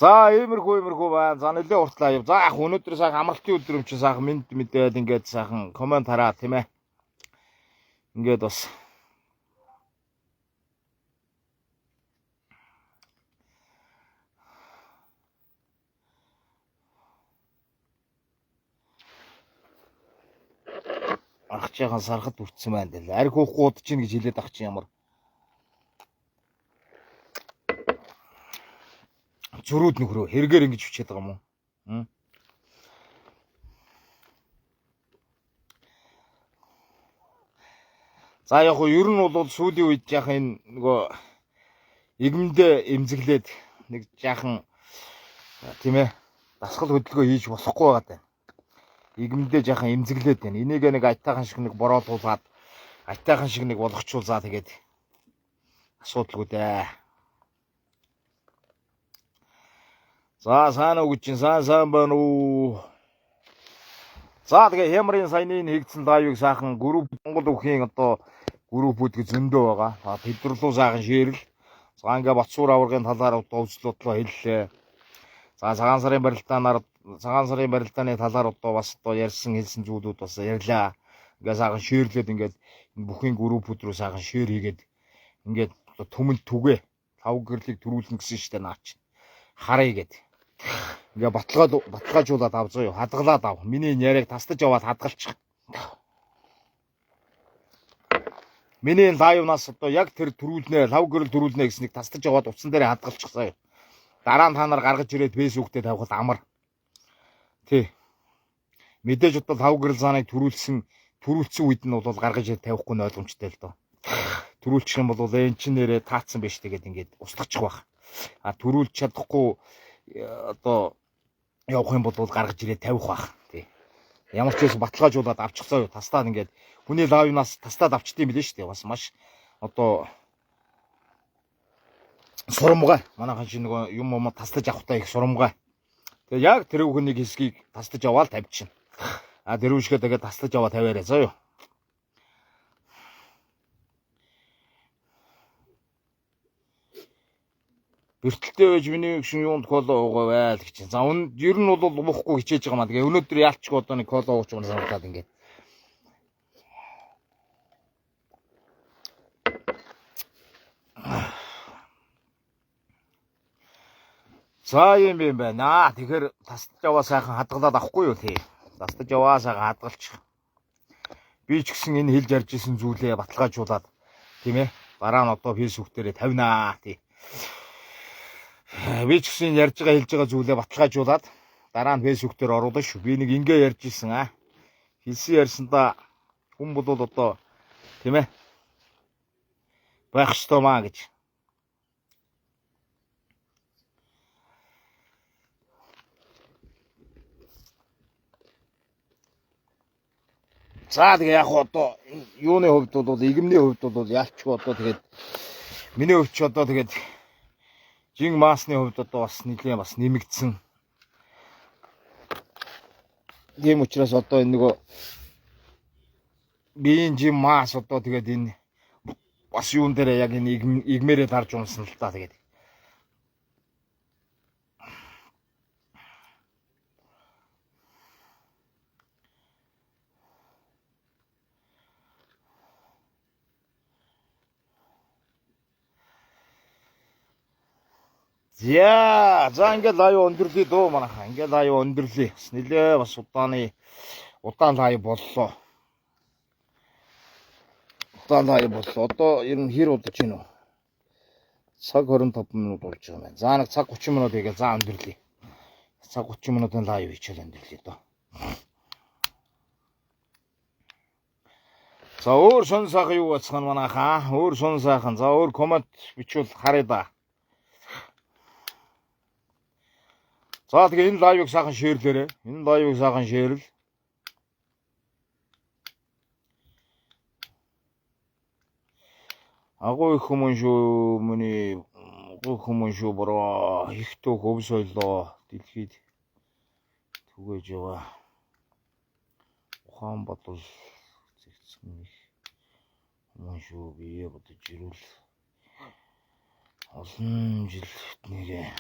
Speaker 1: За иймэрхүү байна. За нэлээ уртлаа яв. За өнөөдөр сайхан амралтын өдөр юм чи сайхан мэдээд ингээд сайхан коммент хараа тийм ээ. Ингээд бас ахчиххан сархад үрцсэн байна дээ. Арх уухгүй удаж чинь гэж хэлээд ах чи ямар зөрүүд нөхрөө хэрэгээр ингэж хүчээд байгаа юм уу? За яг хөө ер нь бол сүүлийн үед яах энэ нөгөө игмэндээ эмзэглээд нэг жаахан тийм ээ дасгал хөдөлгөөн хийж болохгүй байгаа даа. Игмэндээ жаахан эмзэглээд байна. Энийг нэг айтайхан шиг нэг бороолуулаад айтайхан шиг нэг болгочуулзаа тэгээд асуудалгүй дээ. За сайн уу гэж чинь сайн байна уу. За тэгээ хямрын саяны хийгдсэн лайвыг сайхан групп Монгол өвхийн одоо группүүд зөндөө байгаа. За тэдрэлүү сайхан шеэрл. За ингээ Батсуур аваргын талаар одоо үзлөдлөө хэллээ. За цагаан сарын барилдааны талаар одоо бас одоо хэлсэн зүйлүүд бас ярьлаа. Ингээ сайхан шеэрлээд ингээд бүхний группүүд рүү сайхан шеэр хийгээд ингээд төмөнд түгэ 5 гэрлийг төрүүлнэ гэсэн штэ наач. Харъя гэд. Ингээ баталгаажуулаад ав зөө хадгалаад ав. Миний яриаг тастаж аваад хадгалчих. Миний лайвнаас одоо яг тэр төрүүлнэ, лав гэрэл төрүүлнэ гэснийг тастаж аваад утсан дээр хадгалчих заяа. Дараа нь та нар гаргаж ирээд фэйсбүүктэй тавихад амар. Тий. Мэдээж одоо лав гэрэл зааныг төрүүлсэн үед нь бол гаргаж ирээд тавихгүй нь ойлгомжтой л доо. Төрүүлчих юм бол энэ чинь нэрээ таацсан байж тэгээд ингээд устгачих байх. А төрүүлж чадахгүй одоо явах юм бол гаргаж ирээд тавих байх. Тий. Ямар ч байсан баталгаажуулаад авчихсаа юу. Тастаад ингээд хүний лайвнаас тастаад авчдсан юм билээ шүү дээ. Бас маш одоо сурамгай. Манайхан чинь нөгөө юм тастаж авахтаа их сурамгай. Тэгээ яг тэр хүний хэсгийг тастаж аваад тавьчихна. А тэр үшгээ тэгээд тастаж аваад тавиараа заа юу. Бэртэлтэй байж миний гişин юунд кола уугаа байл гэж. За ер нь бол уухгүй хичээж байгаа маа. Тэгээ өнөөдөр яалчгүй одоо нэг кола ууч юм санагдаад ингээд. За юм байна. Тэгэхээр тастаж аваа сайхан хадгалаад авахгүй юу тий. Тастаж аваа сайхан хадгалчих. Би ч гэсэн энэ хэлж ярьж исэн зүйлээ баталгаажуулаад тийм ээ. Дараа нь одоо фэйсбүүк дээрээ тавинаа тий. Би ч гэсэн ярьж байгаа хэлж байгаа зүйлээ баталгаажуулаад дараа нь фэйсбүүк дээр оруулаа шүү. Би нэг ингээ ярьж исэн хэлсэн ярьсандаа хүн бол одоо тийм ээ байх ёстой маа гэж. За тэгээ яг одоо юуны хувьд бол игэмний хувьд бол яалчгүй одоо тэгээд миний хувьд ч одоо тэгээд жин маасны хувьд одоо бас нэлийн бас нэмэгдсэн. Тийм учраас одоо энэ нөгөө биеийн жин маас одоо тэгээд энэ бас юун дээр яг энэ игмээрээ дарж унсан л та тэгээд. За ингээд лайв өндөрлөе дөө манайха. Ингээд лайв өндөрлөе. Бас нэлээ бас удаан лайв боллоо. Одоо ер нь хэр удаж гинөө? Цаг 25 минут болж байгаа юм байна. За нэг цаг 30 минут хийгээ за өндөрлөе. Цаг 30 минутын лайв хийчихэл өндөрлөе дөө. За өөр шон сайхан юу бацхан манайхаа? Өөр шон сайхан. За өөр коммент бичвэл харъя да. За тэгээ энэ лайвыг сайхан шеэрлээрэй. Энэ лайвыг сайхан шеэрл. Агуу их хүмүүс шүү миний агуу хүмүүс шүү бороо ихтэй хөвс ойлоо дэлхийд түгэж яваа. Ухаанбатар зэгцэн их хүмүүс шүү бие бодож ирвэл олон жил нэрээ.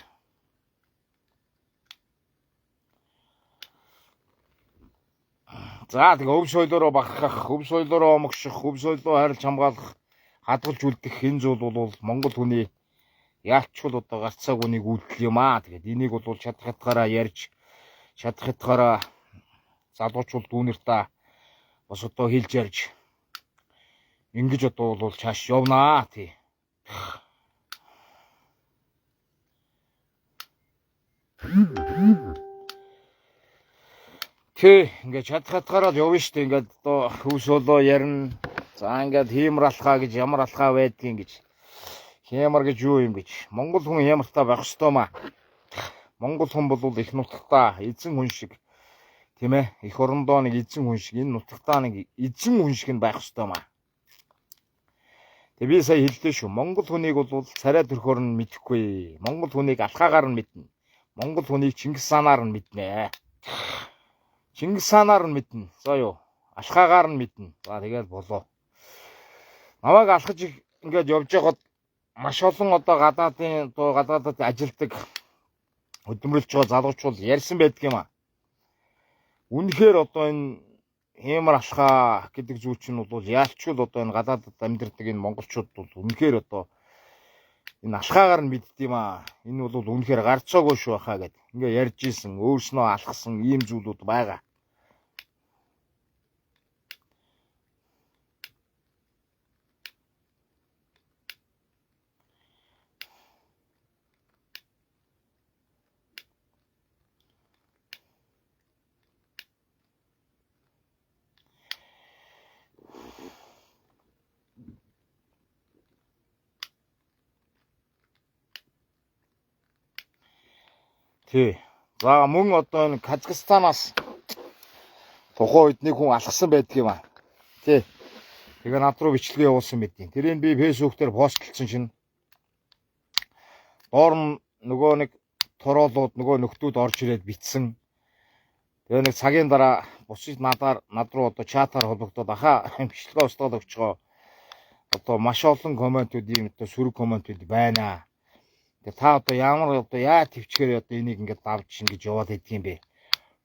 Speaker 1: За тэгээ өвс ойлороо багахах, өвс ойлороо омгших, өвс ойлоо харилж хамгаалах, хадгалж үлдэх энэ зүйл бол Монгол хүний яалчгүй одоо гарцааг үнийг үйлдэл юм аа. Тэгээд энийг бол чадах хятгаараа ярьж, чадах хятгаараа залуучууд дүүнэртаа бас одоо хэлж ярьж ингэж одоо бол чааш явнаа тий. Ингээд чадах хятгаараа явна штэ. Ингээд одоо хөвс болоо ярина. За ингээд хиймэр алхаа гэж ямар алхаа байдгийг гэж. Хиймэр гэж юу юм гэж. Монгол хүн хямртаа байх ёстой маа. Монгол хүн бол их нутагтаа эзэн хүн шиг тийм ээ. Их орондоо нэг эзэн хүн шиг, энэ нутагтаа нэг эзэн хүн шиг нь байх ёстой маа. Тэгээ би сая хэллээ шүү. Монгол хүнийг бол царай төрхөөр нь мэдэхгүй. Монгол хүнийг алхаагаар нь мэднэ. Монгол хүнийг Чингис хаанаар нь мэднэ. Чингис хаанаар нь мэднэ. За юу. Алхаагаар нь мэднэ. За тэгэл болоо. Намайг алхаж ингээд явж байгаад маш олон одоо гадаадад ажилдаг хөдөлмөрлж байгаа залуучууд ярьсан байдаг юм аа. Үнэхээр одоо энэ хэмэр алхаа гэдэг зүйл чинь бол яалчгүй одоо энэ гадаадад амьдардаг энэ монголчууд бол үнэхээр одоо энэ алхаагаар нь мэддэг юм аа. Энэ бол үнэхээр гарцаагүй шүү хаа гэд ингээ ярьж исэн, өөрснөө алхсан ийм зүйлүүд байгаа. Тий. За мөн одоо энэ Казахстанаас тухайн үед нэг хүн алхсан байдаг юм аа. Тий. Тэгээ над руу бичлэгээ явуулсан мэдээ. Тэрийг би фэйсбүүк дээр постлсон чинь доор нь нөгөө нэг тороолууд нөгөө нөхдүүд орж ирээд битсэн. Тэгээ нэг цагийн дараа бусад над руу одоо чатаар холбогдоод ахаа бичлэгээ устгаад өгч байгаа. Одоо маш олон комментүүд ийм одоо сөрөг комментүүд байна. Тэгээ та одоо яа төвчгээр одоо энийг ингээд давж ингэж яваад идэх юм бэ?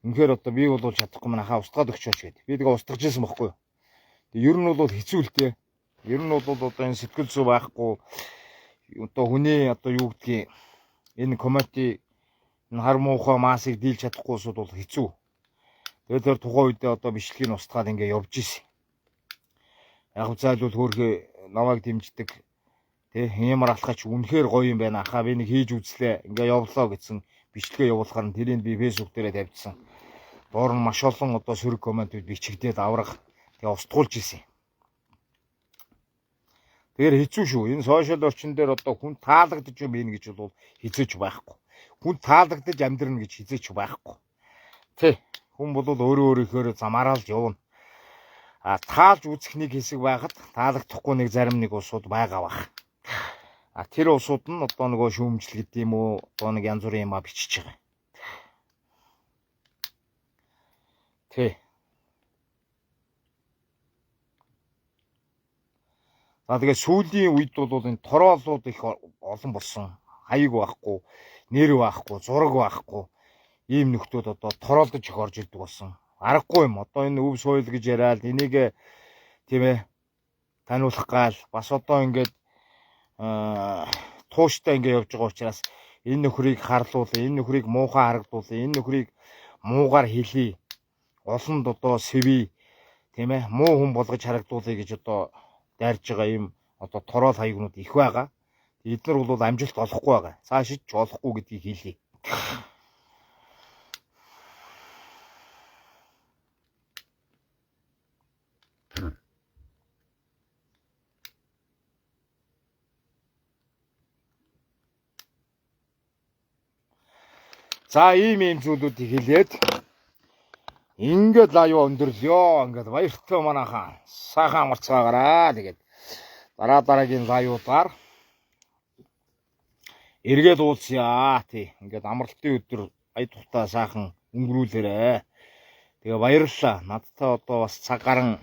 Speaker 1: Үнэхээр одоо би бол чадахгүй мань хаа устгаад өгчөөч гээд. Би тэгээ устгаж ирсэн бохгүй юу? Тэгээ ер нь бол хэцүү л дээ. Ер нь бол одоо энэ сэтгэл зүй байхгүй одоо хүний одоо юу гэдгийг энэ комментиг энэ хар муухай маасыг дийлж чадахгүй усуд бол хэцүү. Тэгээ тэр тухайн үедээ одоо бичлэгийг устгаад ингээд явж исэн. Яг зайлвал хөөрхөө намайг дэмждэг хэмэр алхаач үнэхээр гоё юм байна. Ахаа би нэг хийж үзлээ. Ингээ явлаа гэсэн бичлэгээ явуулахаар нь тэрийг би фэйсбүүк дээрээ тавьчихсан. Доор нь маш олон одоо сөрөг комментүүд бичигдээд аврах. Тэгээ устгуулж исэн. Тэгэхээр хэцүү шүү. Энэ сошиал орчин дээр одоо хүн таалагдж юм байна гэж бол хизээч байхгүй. Хүн таалагдж амьдрна гэж хизээч байхгүй. Тэ. Хүн бол өөрийнхөө замаараа л явна. Таалж үзэх нэг хэсэг байхад таалагдахгүй нэг зарим нэг усуд байгаа бах. Тэр усууд нь одоо нөгөө шүүмжил гэдэг юм уу одоо нэг янз бүрийн юмаа бичиж байгаа. Тэ. За тэгээ сүүлийн үед бол энэ тороолууд их олон болсон. Хаяг байхгүй, нэр байхгүй, зураг байхгүй. Ийм нөхдүүд одоо тороолдож их орж ирдэг болсон. Аргагүй юм. Одоо энэ өв соёл гэж яриад энийг тийм ээ таниулах гал бас одоо ингээд тууштай ингээ явж байгаа учраас Энэ нөхрийг харлуулъя, энэ нөхрийг муухай харагдуулъя, энэ нөхрийг муугаар хэлье. Олонд одоо сэвий тийм ээ муу хүн болгож харагдуулъя гэж одоо дайрж байгаа юм одоо торол хаягнууд их байгаа. Эднэр бол амжилт олохгүй байгаа. Цаашид ч олохгүй гэдгийг хэлье. За ийм зүйлүүдийг хэлээд ингээд лайв өндөрлөө. Ингээд баяртай манайхан сайхан амарцгаагаараа. Тэгээд дараагийн лайвуудаар эргээд уулзъя. Тий. Ингээд амралтын өдөр ая тухтаа сайхан өнгөрүүлээрэ. Тэгээ баярлалаа. Надтай одоо бас цаг гарan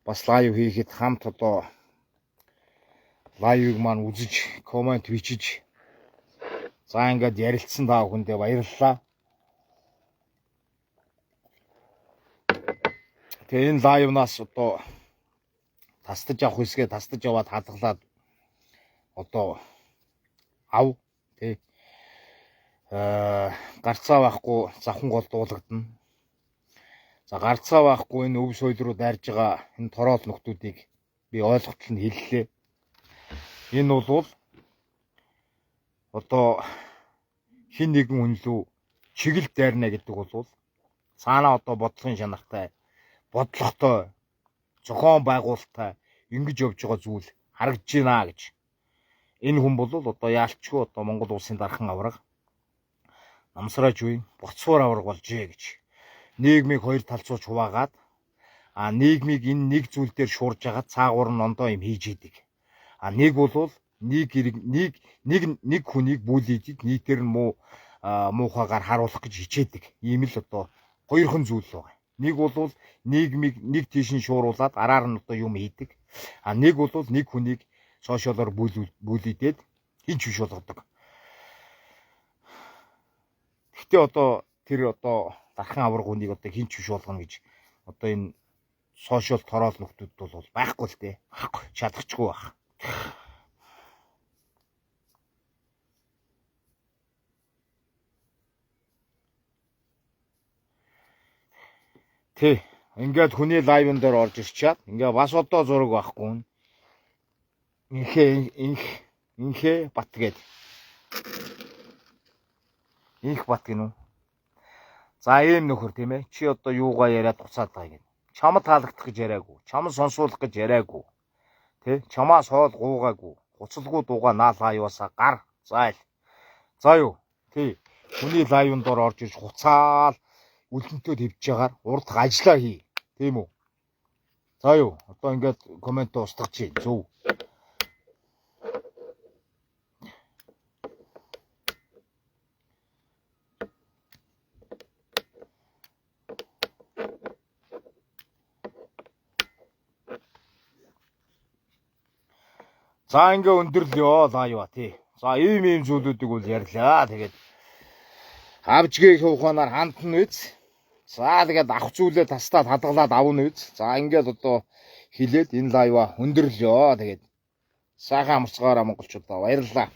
Speaker 1: бас лайв хийхэд хамт одоо лайвыг маань үзэж, комент бичиж за ингээд ярилцсан таа бүхэндээ баярлалаа. Тэгээ энэ лайвнаас одоо тастаж авах хэсгээ тастаж аваад хадгалаад одоо ав тий гарцаа байхгүй завхан гол дуулагдана. За гарцаа байхгүй энэ өв соёл руу дайрж байгаа энэ тороол нөхдүүдийг би ойлголтол нь хэллээ. Энэ бол одоо хин нэгэн хүн лүү чиглэл дайрна гэдэг бол цаанаа одоо бодлогын шанартай, бодлоготой, зохион байгуулалттай ингэж явж байгаа зүйл харагдж байна гэж. Энэ хүн бол одоо яалчгүй одоо Монгол улсын дархан авраг намсрааж үе боцсуур авраг болжээ гэж. Нийгмийг хоёр талцууч хуваагаад нийгмийг энэ нэг зүйл дээр шуурж байгаа цаагуур нь ондоо юм хийж идэг. Нэг бол нэг хүнийг бүлийдэг, нийтээр нь муухайгаар харуулах гэж хичээдэг. Ийм л одоо хоёрхан зүйл байгаа. Нэг бол нийгмийг нэг тийш нь шууруулад араар нь одоо юм хийдэг. Нэг бол нэг хүнийг сошиалоор бүлийдээд хинч биш болгодог. Гэхдээ одоо тэр одоо дархан авраг хүнийг одоо хинч биш болгоно гэж одоо энэ сошиал тороол нөхдүүд бол байхгүй л дээ. Байхгүй чадахчгүй байх. Тий, ингээд хүний лайвн дээр орж ирчаад ингээ бас одоо зураг байхгүй. Инхээ бат гээд. Инх бат гинүү. За ийм нөхөр тийм ээ. Чи одоо юугаа яриад уцаад байгаа юм. Чамд таалагдах гэж яриаггүй. Чамд сонсуулах гэж яриаггүй. Тэ? Чамаас хоол гуугаагүй. Хуцалгүй дууга наалгаа юусаа гар. Зайл. За юу. Тий. Хүний лайвн дээр орж ирж хуцаал үлдэнтөд хөвж ягаар урд ажиллаа хий. Тийм үү? За юу. Одоо ингээд комент устгах чи. Зөв. За ингээ өндөрлөө лайва тий. За ийм зүйлүүдийг бол ярьлаа. Тэгээд авжгийн ухаанаар хандна үз. За тэгээд авах зүйлээ тастаад хадгалаад авна үз. За ингээд одоо хилээд энэ лайва өндөрлөө. Тэгээд сайхан амарцгаараа монголчуудаа баярлалаа.